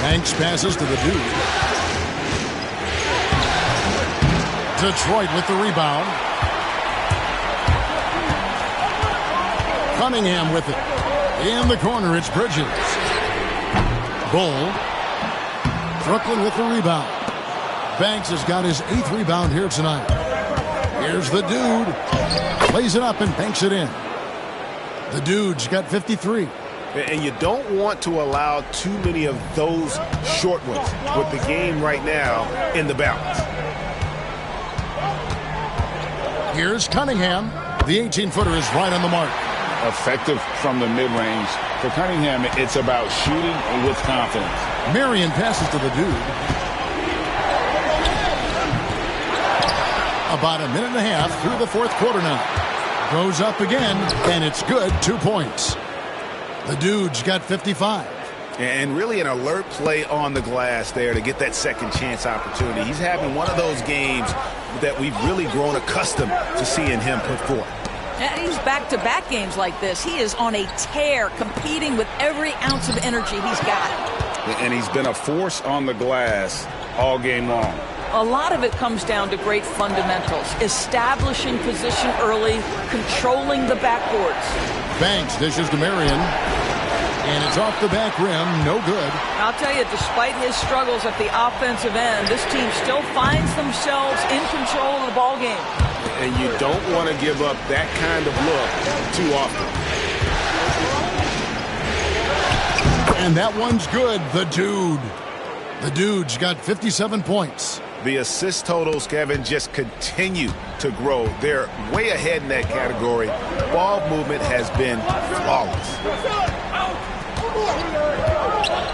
Speaker 13: Banks passes to the dude. Detroit with the rebound. Cunningham with it. In the corner, it's Bridges. Bull. Brooklyn with the rebound. Banks has got his 8th rebound here tonight. Here's the dude. Plays it up and banks it in. The dude's got 53.
Speaker 14: And you don't want to allow too many of those short ones with the game right now in the balance.
Speaker 13: Here's Cunningham. The 18-footer is right on the mark.
Speaker 17: Effective from the mid-range. For Cunningham, it's about shooting with confidence.
Speaker 13: Marion passes to the dude. About a minute and a half through the fourth quarter now. Goes up again, and it's good. 2 points. The dude's got 55.
Speaker 14: And really an alert play on the glass there to get that second chance opportunity. He's having one of those games that we've really grown accustomed to seeing him put forth.
Speaker 15: And he's back-to-back games like this. He is on a tear, competing with every ounce of energy he's got.
Speaker 14: And he's been a force on the glass all game long.
Speaker 15: A lot of it comes down to great fundamentals, establishing position early, controlling the backboards.
Speaker 13: Banks dishes to Marion. And it's off the back rim. No good.
Speaker 15: I'll tell you, despite his struggles at the offensive end, this team still finds themselves in control of the ball game.
Speaker 14: And you don't want to give up that kind of look too often.
Speaker 13: And that one's good. The Dude's got 57 points.
Speaker 14: The assist totals, Kevin, just continue to grow. They're way ahead in that category. Ball movement has been flawless.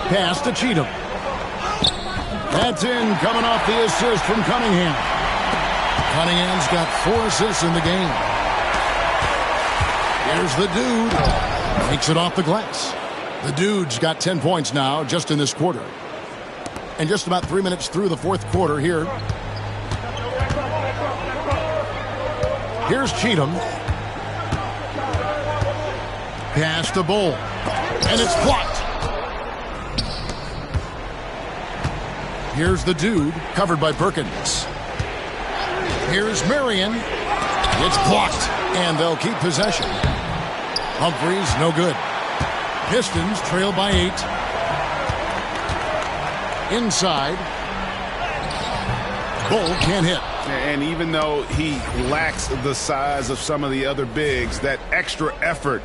Speaker 13: Pass to Cheatham. That's in, coming off the assist from Cunningham. Cunningham's got 4 assists in the game. Here's the Dude. Takes it off the glass. The Dude's got 10 points now just in this quarter. And just about 3 minutes through the fourth quarter here. Here's Cheatham. Pass to Bull. And it's blocked. Here's the Dude, covered by Perkins. Here's Marion. It's blocked, and they'll keep possession. Humphries, no good. Pistons trail by 8. Inside. Bull can't hit.
Speaker 14: And even though he lacks the size of some of the other bigs, that extra effort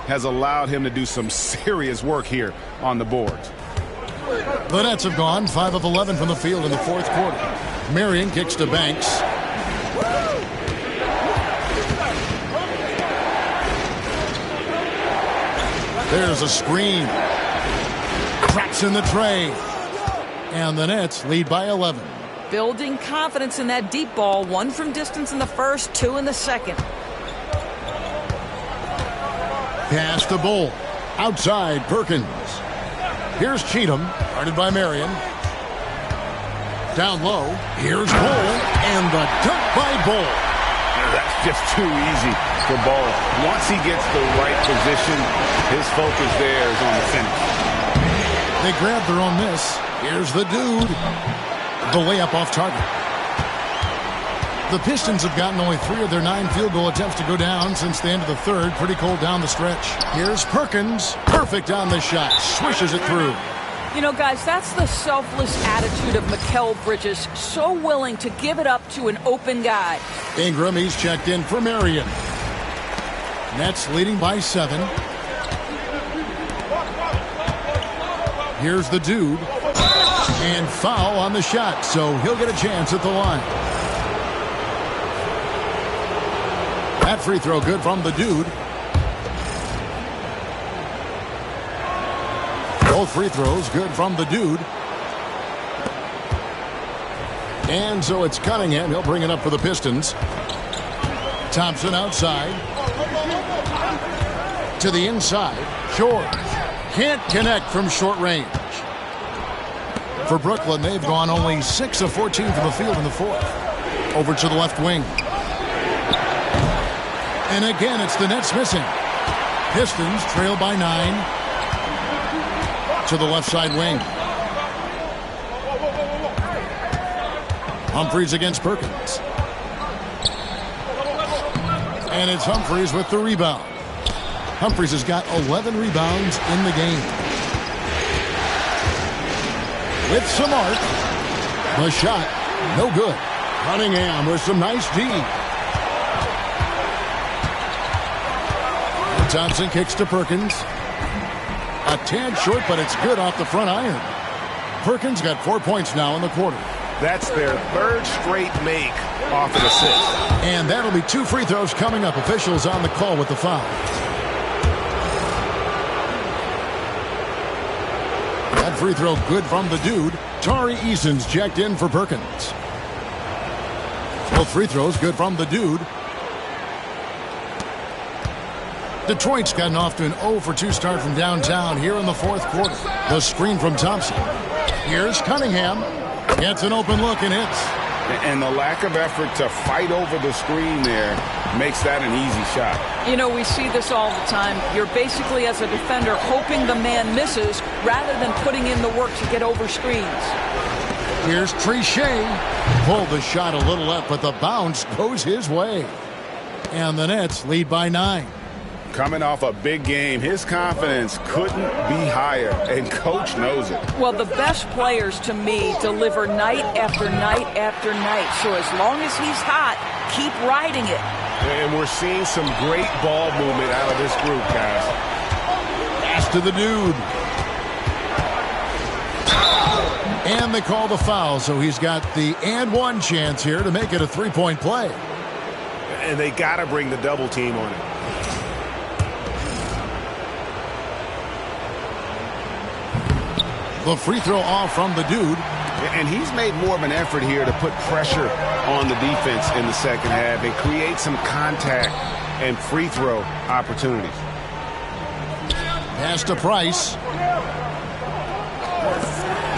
Speaker 14: has allowed him to do some serious work here on the boards.
Speaker 13: The Nets have gone 5 of 11 from the field in the fourth quarter. Marion kicks to Banks. There's a screen. Traps in the tray. And the Nets lead by 11.
Speaker 15: Building confidence in that deep ball. 1 from distance in the first, 2 in the second.
Speaker 13: Pass to Bull. Outside, Perkins. Here's Cheatham, guarded by Marion. Down low, here's Bull, and the dunk by Bull.
Speaker 14: That's just too easy for Bull. Once he gets the right position, his focus there is on the finish.
Speaker 13: They grab their own miss. Here's the Dude. The layup off target. The Pistons have gotten only 3 of their 9 field goal attempts to go down since the end of the third. Pretty cold down the stretch. Here's Perkins. Perfect on the shot. Swishes it through.
Speaker 15: You know, guys, that's the selfless attitude of Mikal Bridges. So willing to give it up to an open guy.
Speaker 13: Ingram, he's checked in for Marion. Nets leading by 7. Here's the Dude. And foul on the shot, so he'll get a chance at the line. That free throw good from the Dude. Both free throws good from the Dude. And so it's Cunningham. He'll bring it up for the Pistons. Thompson outside. To the inside. George can't connect from short range. For Brooklyn, they've gone only 6 of 14 from the field in the fourth. Over to the left wing. And again, it's the Nets missing. Pistons trail by 9. To the left side wing. Humphries against Perkins. And it's Humphries with the rebound. Humphries has got 11 rebounds in the game. With some art. The shot, no good. Cunningham with some nice D. Thompson kicks to Perkins. A tad short, but it's good off the front iron. Perkins got 4 points now in the quarter.
Speaker 14: That's their 3rd straight make off an assist.
Speaker 13: And that'll be 2 free throws coming up. Officials on the call with the foul. That free throw good from the Dude. Tari Eason's checked in for Perkins. Both free throws good from the Dude. Detroit's gotten off to an 0-for-2 start from downtown here in the fourth quarter. The screen from Thompson. Here's Cunningham. Gets an open look and hits.
Speaker 14: And the lack of effort to fight over the screen there makes that an easy shot.
Speaker 15: You know, we see this all the time. You're basically, as a defender, hoping the man misses rather than putting in the work to get over screens.
Speaker 13: Here's Trichet. Pulled the shot a little up, but the bounce goes his way. And the Nets lead by 9.
Speaker 11: Coming off a big game, his confidence couldn't be higher, and Coach knows it.
Speaker 15: Well, the best players, to me, deliver night after night after night. So as long as he's hot, keep riding it.
Speaker 11: And we're seeing some great ball movement out of this group, guys.
Speaker 13: Pass to the dude. And they call the foul, so he's got the and one chance here to make it a three-point play.
Speaker 11: And they got to bring the double team on it.
Speaker 13: The free throw off from the dude.
Speaker 11: And he's made more of an effort here to put pressure on the defense in the second half and create some contact and free throw opportunities.
Speaker 13: Pass to Price.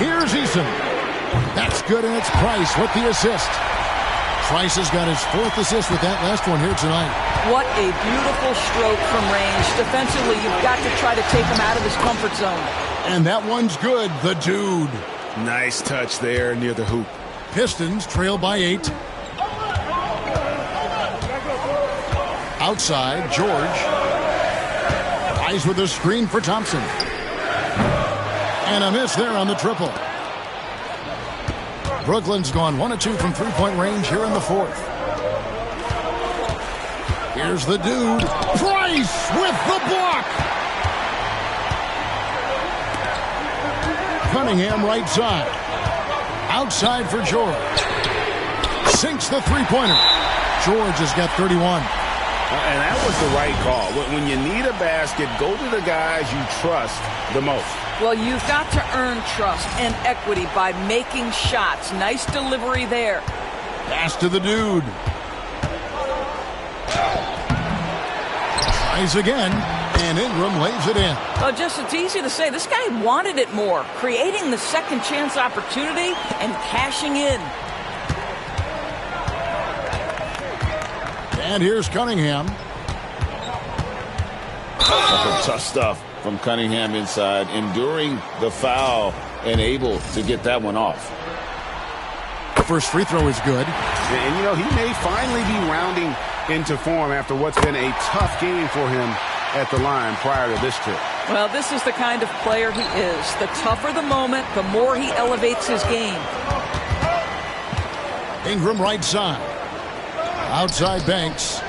Speaker 13: Here's Eason. That's good, and it's Price with the assist. Price has got his fourth assist with that last one here tonight.
Speaker 15: What a beautiful stroke from range. Defensively, you've got to try to take him out of his comfort zone.
Speaker 13: And that one's good, the dude.
Speaker 11: Nice touch there near the hoop.
Speaker 13: Pistons trail by 8. Outside, George. Eyes with a screen for Thompson. And a miss there on the triple. Brooklyn's gone 1 of 2 from three-point range here in the fourth. Here's the dude. Price with the block. Cunningham right side. Outside for George. Sinks the three-pointer. George has got 31.
Speaker 11: And that was the right call. When you need a basket, go to the guys you trust the most.
Speaker 15: Well, you've got to earn trust and equity by making shots. Nice delivery there.
Speaker 13: Pass to the dude. Tries again, and Ingram lays it in.
Speaker 15: Well, just it's easy to say. This guy wanted it more, creating the second chance opportunity and cashing in.
Speaker 13: And here's Cunningham.
Speaker 17: Tough stuff from Cunningham inside, enduring the foul and able to get that one off.
Speaker 13: First free throw is good.
Speaker 11: And, you know, he may finally be rounding into form after what's been a tough game for him at the line prior to this trip.
Speaker 15: Well, this is the kind of player he is. The tougher the moment, the more he elevates his game.
Speaker 13: Ingram right side. Outside Banks.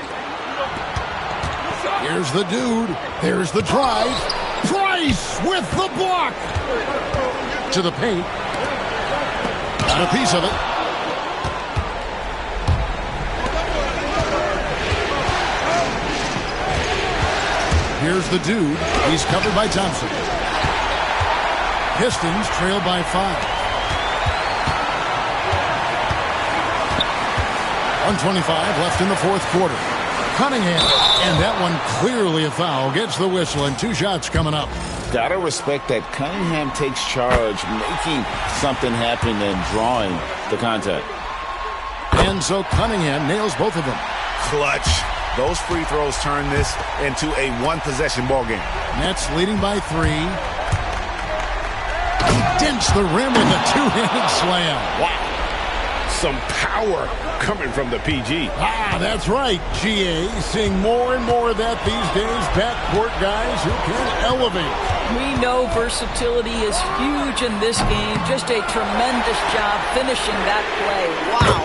Speaker 13: Here's the dude. Here's the drive. Price with the block. To the paint. Got a piece of it. Here's the dude. He's covered by Thompson. Pistons trail by 5. 1:25 left in the fourth quarter. Cunningham, and that one clearly a foul, gets the whistle, and 2 shots coming up.
Speaker 17: Gotta respect that Cunningham takes charge, making something happen and drawing the contact.
Speaker 13: And so Cunningham nails both of them.
Speaker 11: Clutch. Those free throws turn this into a one-possession ball game.
Speaker 13: Nets leading by 3. He dents the rim with a 2-handed slam.
Speaker 11: Wow. Some power coming from the PG.
Speaker 13: Ah, that's right, GA. Seeing more and more of that these days. Backcourt guys who can elevate.
Speaker 15: We know versatility is huge in this game. Just a tremendous job finishing that play. Wow.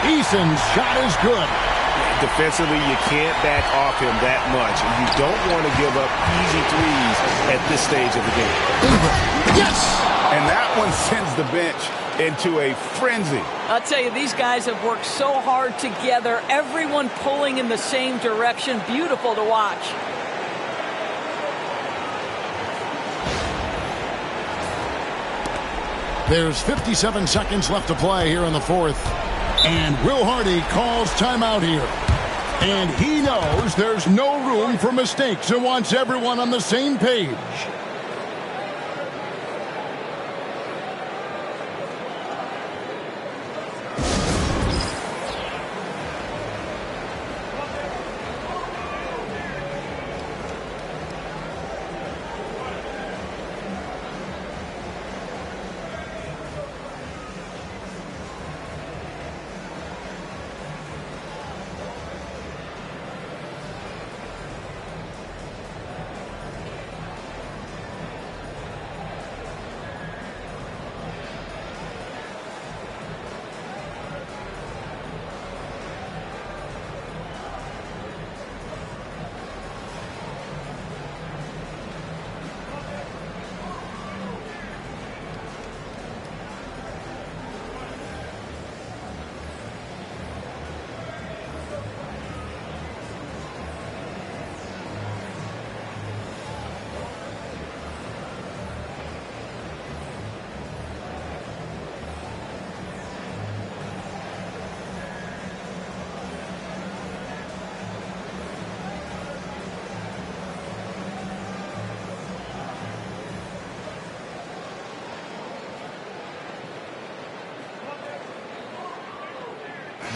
Speaker 13: Eason's shot is good.
Speaker 11: Defensively, you can't back off him that much. And you don't want to give up easy threes at this stage of the game.
Speaker 13: Yes!
Speaker 11: And that one sends the bench into a frenzy.
Speaker 15: I'll tell you, these guys have worked so hard together. Everyone pulling in the same direction. Beautiful to watch.
Speaker 13: There's 57 seconds left to play here in the fourth. And Will Hardy calls timeout here. And he knows there's no room for mistakes and wants everyone on the same page.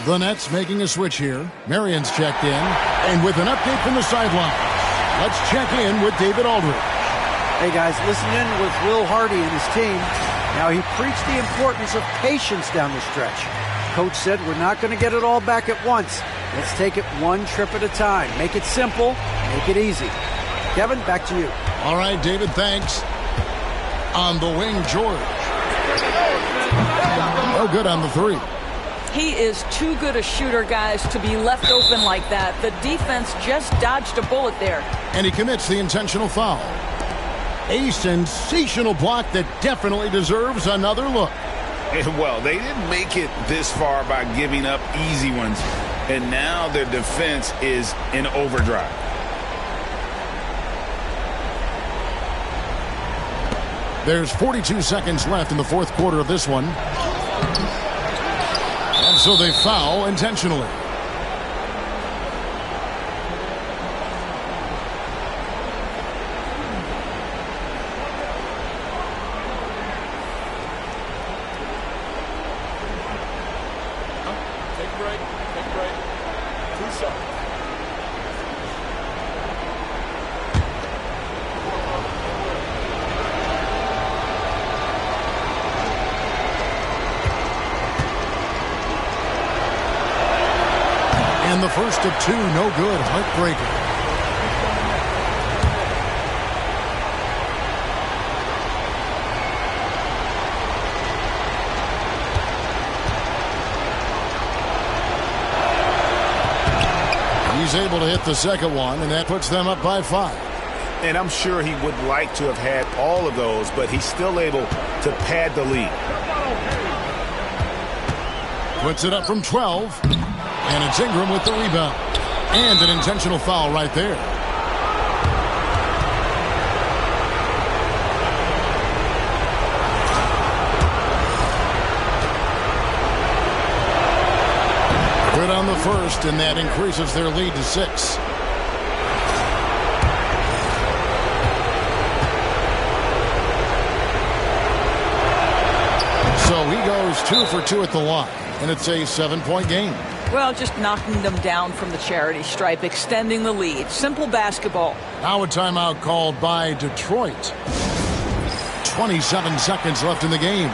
Speaker 13: The Nets making a switch here. Marion's checked in. And with an update from the sidelines, let's check in with David Aldridge.
Speaker 16: Hey guys, listen in with Will Hardy and his team. Now he preached the importance of patience down the stretch. Coach said we're not going to get it all back at once. Let's take it one trip at a time. Make it simple, make it easy. Kevin, back to you.
Speaker 13: All right, David, thanks. On the wing, George. No good on the three.
Speaker 15: He is too good a shooter, guys, to be left open like that. The defense just dodged a bullet there.
Speaker 13: And he commits the intentional foul. A sensational block that definitely deserves another look.
Speaker 11: Well, they didn't make it this far by giving up easy ones, and now their defense is in overdrive.
Speaker 13: There's 42 seconds left in the fourth quarter of this one. And so they foul intentionally. And the first of two, no good. Heartbreaker. He's able to hit the second one, and that puts them up by 5.
Speaker 11: And I'm sure he would like to have had all of those, but he's still able to pad the lead.
Speaker 13: Puts it up from 12. And it's Ingram with the rebound. And an intentional foul right there. Good on the first, and that increases their lead to 6. So he goes 2 for 2 at the line, and it's a 7-point game.
Speaker 15: Well, just knocking them down from the charity stripe, extending the lead. Simple basketball.
Speaker 13: Now a timeout called by Detroit. 27 seconds left in the game.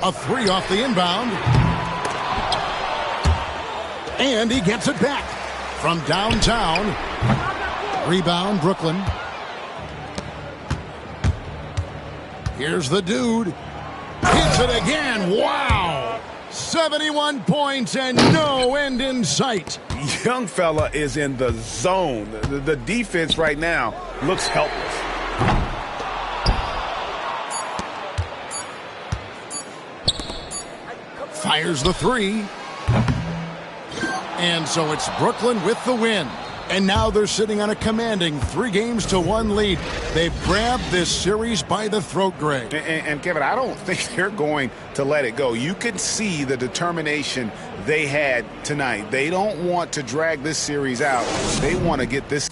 Speaker 13: A 3 off the inbound. And he gets it back from downtown. Rebound, Brooklyn. Here's the dude. Hits it again. Wow. 71 points and no end in sight.
Speaker 11: Young fella is in the zone. The defense right now looks helpless.
Speaker 13: Fires the 3. And so it's Brooklyn with the win. And now they're sitting on a commanding 3-1 lead. They've grabbed this series by the throat, Greg.
Speaker 11: And Kevin, I don't think they're going to let it go. You can see the determination they had tonight. They don't want to drag this series out. They want to get this.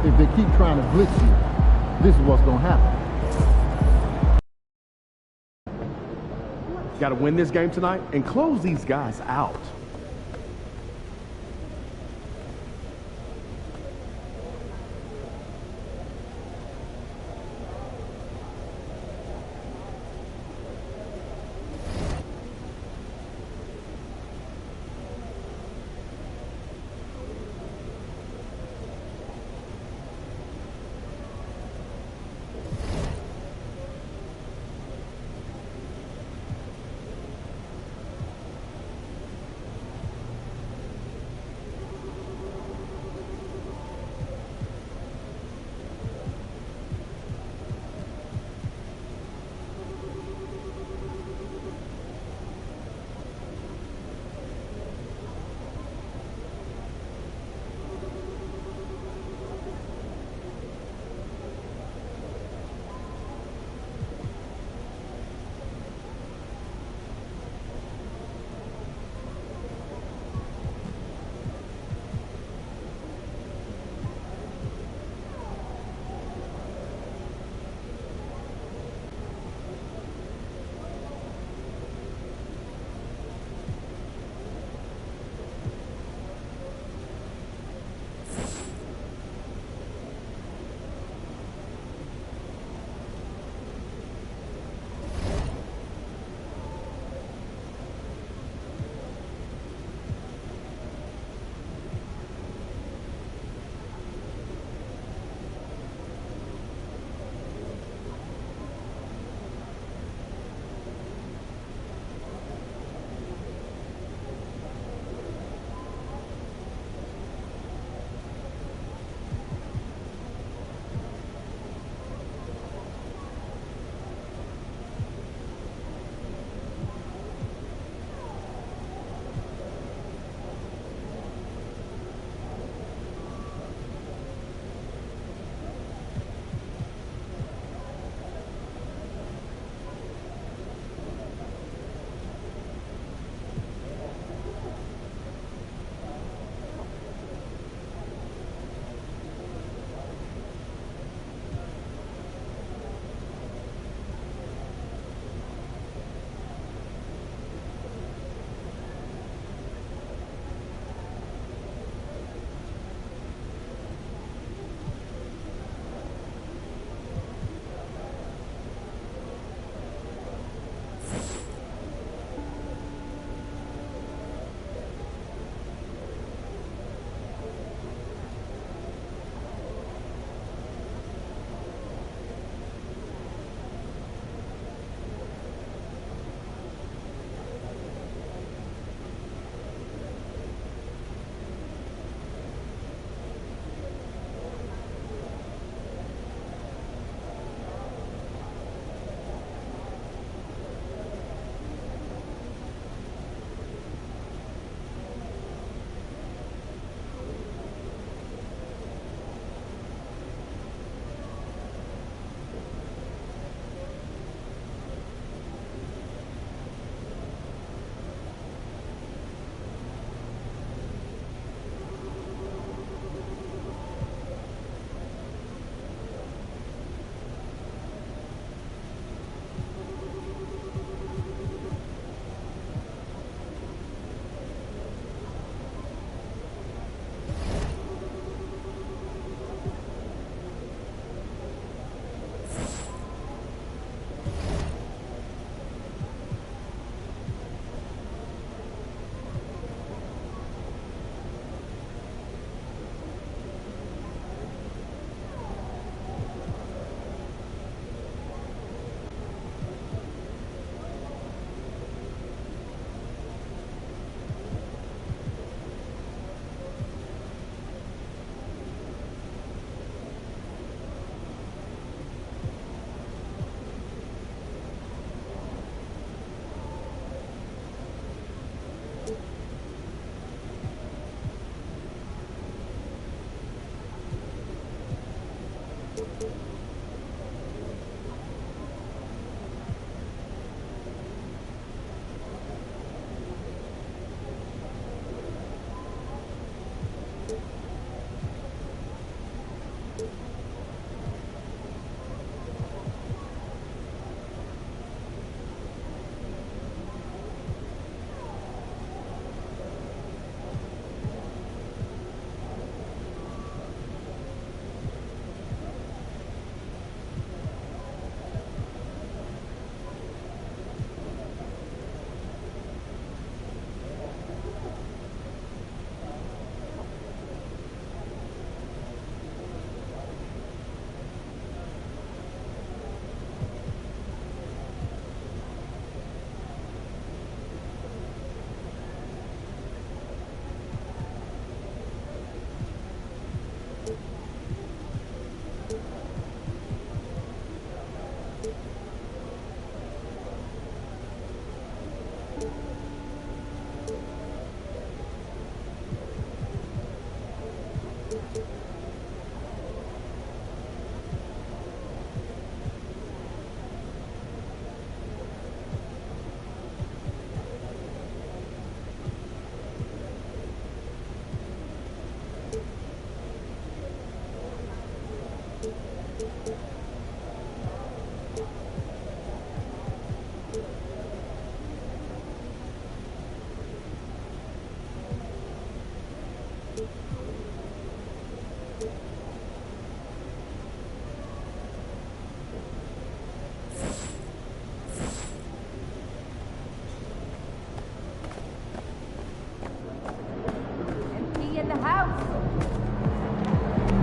Speaker 1: If they keep trying to blitz you, this is what's going to happen. Got to win this game tonight and close these guys out.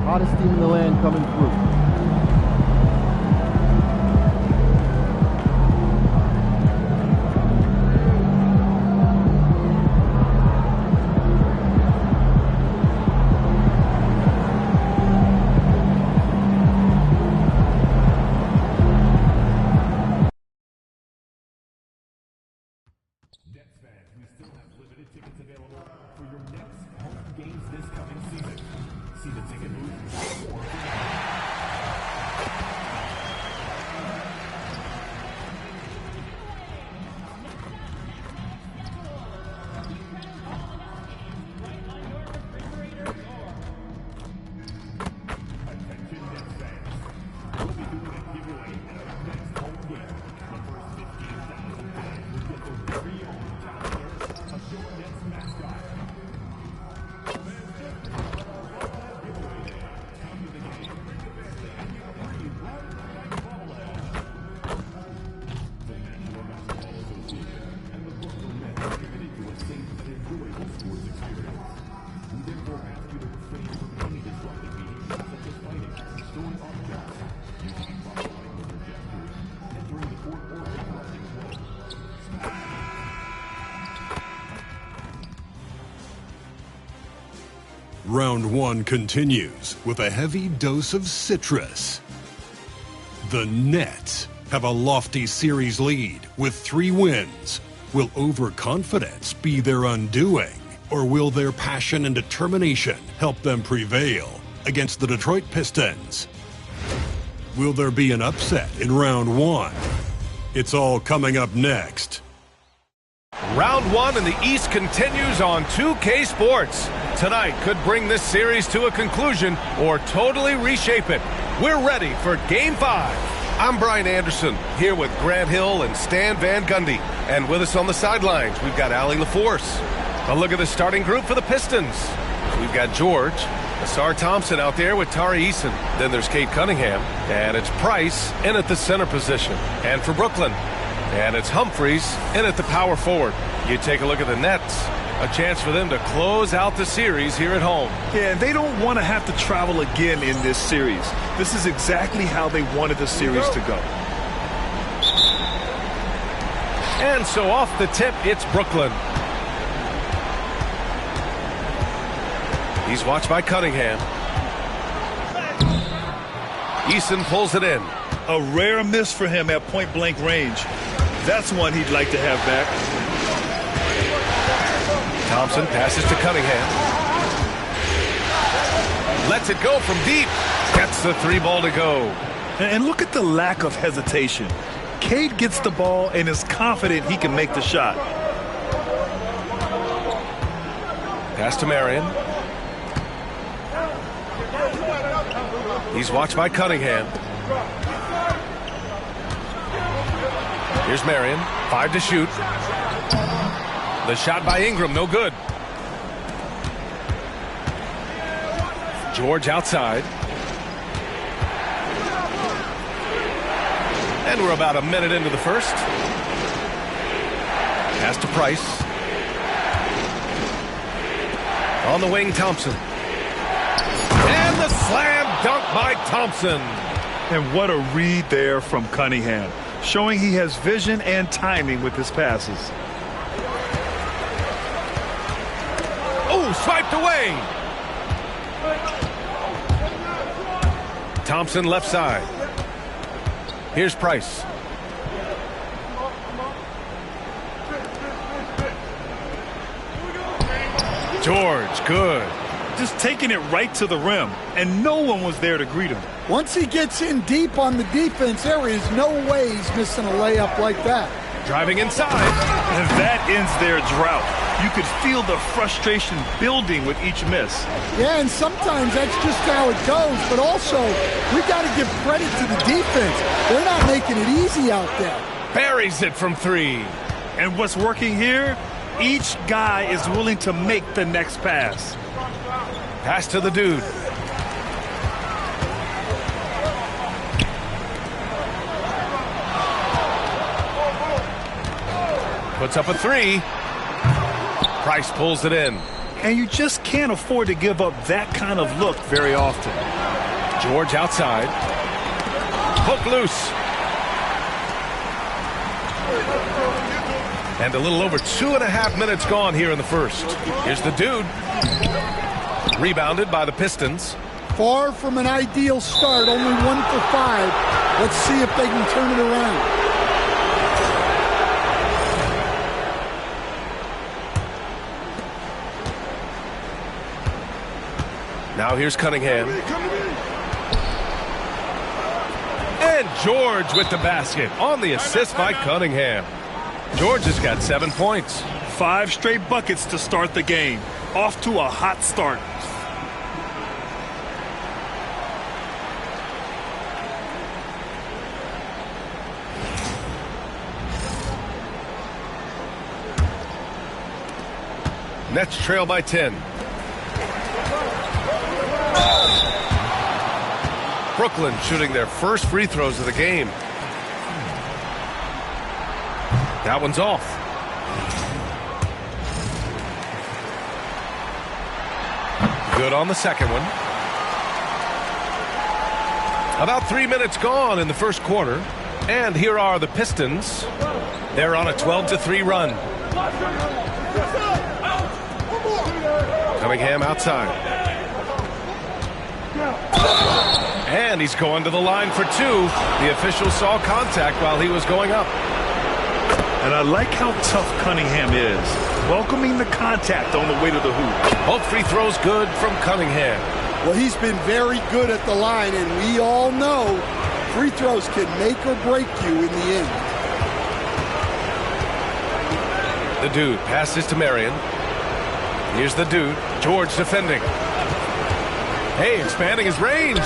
Speaker 1: Hottest team in the land coming through.
Speaker 2: Round one continues with a heavy dose of citrus. The Nets have a lofty series lead with 3 wins. Will overconfidence be their undoing, or will their passion and determination help them prevail against the Detroit Pistons? Will there be an upset in round one? It's all coming up next.
Speaker 3: Round one in the East continues on 2K Sports. Tonight could bring this series to a conclusion or totally reshape it. We're ready for Game 5. I'm Brian Anderson, here with Grant Hill and Stan Van Gundy. And with us on the sidelines, we've got Allie LaForce. A look at the starting group for the Pistons. We've got George, Asar Thompson out there with Tari Eason. Then there's Kate Cunningham, and it's Price in at the center position. And for Brooklyn, and it's Humphreys in at the power forward. You take a look at the Nets. A chance for them to close out the series here at home.
Speaker 4: Yeah, and they don't want to have to travel again in this series. This is exactly how they wanted the series to go.
Speaker 3: And so off the tip, it's Brooklyn. He's watched by Cunningham. Eason pulls it in.
Speaker 4: A rare miss for him at point-blank range. That's one he'd like to have back.
Speaker 3: Thompson passes to Cunningham. Lets it go from deep. Gets the 3-ball to go.
Speaker 4: And look at the lack of hesitation. Cade gets the ball and is confident he can make the shot.
Speaker 3: Pass to Marion. He's watched by Cunningham. Here's Marion. 5 to shoot. The shot by Ingram, no good. George outside. And we're about a minute into the first. Pass to Price. On the wing, Thompson. And the slam dunk by Thompson.
Speaker 4: And what a read there from Cunningham, showing he has vision and timing with his passes.
Speaker 3: Oh, swiped away. Thompson left side. Here's Price. George, good.
Speaker 4: Just taking it right to the rim, and no one was there to greet him.
Speaker 18: Once he gets in deep on the defense, there is no way he's missing a layup like that.
Speaker 3: Driving inside.
Speaker 4: And that ends their drought. You could feel the frustration building with each miss.
Speaker 18: Yeah, and sometimes that's just how it goes, but also we got to give credit to the defense. They're not making it easy out there.
Speaker 3: Buries it from three.
Speaker 4: And what's working here? Each guy is willing to make the next pass.
Speaker 3: Pass to the dude. Puts up a three. Price pulls it in.
Speaker 4: And you just can't afford to give up that kind of look very often.
Speaker 3: George outside. Hook loose. And a little over 2.5 minutes gone here in the first. Here's the dude. Rebounded by the Pistons.
Speaker 18: Far from an ideal start, only 1 for 5. Let's see if they can turn it around.
Speaker 3: Now here's Cunningham. And George with the basket on the assist by Cunningham. George has got 7 points.
Speaker 4: 5 straight buckets to start the game. Off to a hot start.
Speaker 3: Nets trail by 10. Brooklyn shooting their first free throws of the game. That one's off. Good on the second one. About 3 minutes gone in the first quarter. And here are the Pistons. They're on a 12-3 run. Cunningham outside. And he's going to the line for 2. The official saw contact while he was going up.
Speaker 4: And I like how tough Cunningham is, welcoming the contact on the way to the hoop.
Speaker 3: Both free throws good from Cunningham.
Speaker 18: Well, he's been very good at the line, and we all know free throws can make or break you in the end.
Speaker 3: The dude passes to Marion. Here's the dude. George defending. Hey, expanding his range.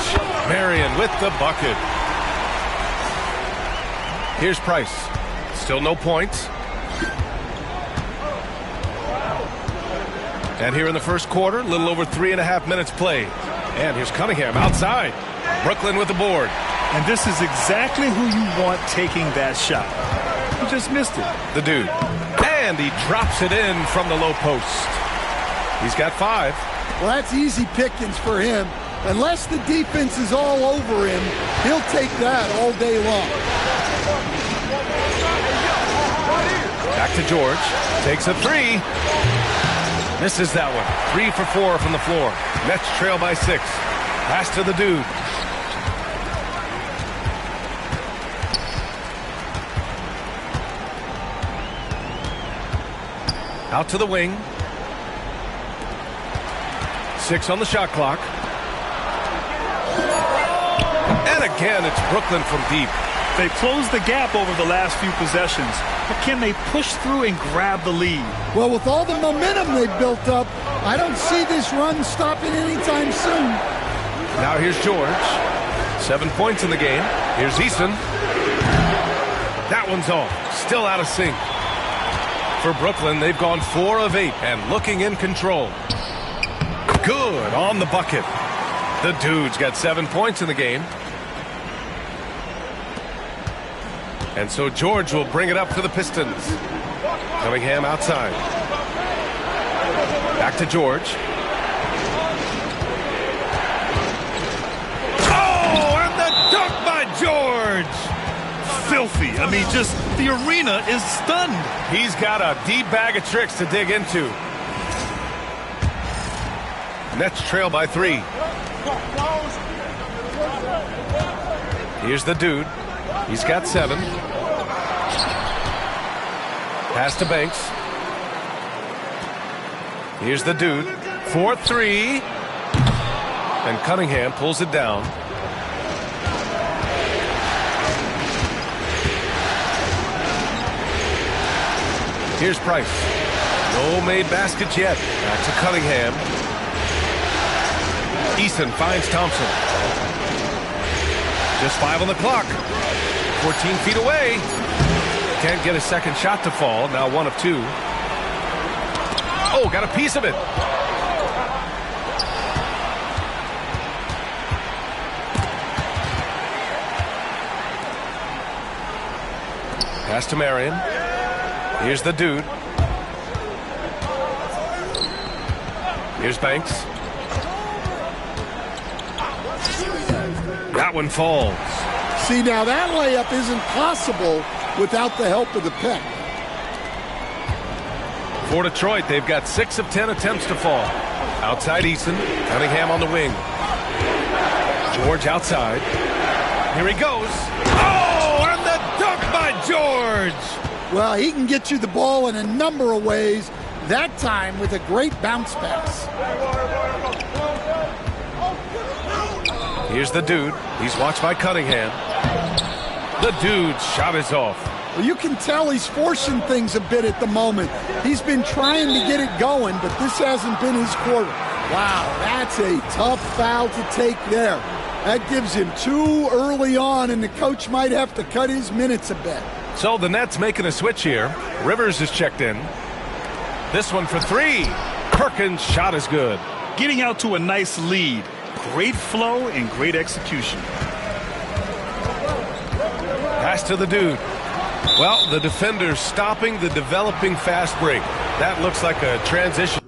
Speaker 3: Marion with the bucket. Here's Price. Still no points. And here in the first quarter, a little over 3.5 minutes played. And here's Cunningham outside. Brooklyn with the board.
Speaker 4: And this is exactly who you want taking that shot. He just missed it.
Speaker 3: The dude. And he drops it in from the low post. He's got 5.
Speaker 18: Well, that's easy pickings for him. Unless the defense is all over him, he'll take that all day long.
Speaker 3: Back to George. Takes a 3. Misses that one. 3 for 4 from the floor. Nets trail by 6. Pass to the dude. Out to the wing. 6 on the shot clock. And again, it's Brooklyn from deep.
Speaker 4: They closed the gap over the last few possessions, but can they push through and grab the lead?
Speaker 18: Well, with all the momentum they've built up, I don't see this run stopping anytime soon.
Speaker 3: Now here's George. 7 points in the game. Here's Easton. That one's off. Still out of sync. For Brooklyn, they've gone 4 of 8 and looking in control. Good on the bucket. The dude's got 7 points in the game. And so George will bring it up for the Pistons. Cunningham outside. Back to George. Oh, and the dunk by George!
Speaker 4: Filthy. I mean, just the arena is stunned.
Speaker 3: He's got a deep bag of tricks to dig into. Nets trail by 3. Here's the dude. He's got 7. Pass to Banks. Here's the dude. 4-3. And Cunningham pulls it down. Here's Price. No made baskets yet. Back to Cunningham. Eason finds Thompson. Just 5 on the clock. 14 feet away. Can't get a second shot to fall. Now 1 of 2. Oh, got a piece of it. Pass to Marion. Here's the dude. Here's Banks. That one falls.
Speaker 18: See, now that layup isn't possible without the help of the pick.
Speaker 3: For Detroit, they've got 6 of 10 attempts to fall. Outside Eason. Cunningham on the wing. George outside. Here he goes. Oh, and the dunk by George.
Speaker 18: Well, he can get you the ball in a number of ways. That time with a great bounce pass.
Speaker 3: Here's the dude. He's watched by Cunningham. The dude's shot is off.
Speaker 18: Well, you can tell he's forcing things a bit at the moment. He's been trying to get it going, but this hasn't been his quarter. Wow, that's a tough foul to take there. That gives him 2 early on, and the coach might have to cut his minutes a bit.
Speaker 3: So the Nets making a switch here. Rivers is checked in. This one for 3. Perkins' shot is good.
Speaker 4: Getting out to a nice lead. Great flow and great execution.
Speaker 3: Pass to the dude. Well, the defender's stopping the developing fast break. That looks like a transition.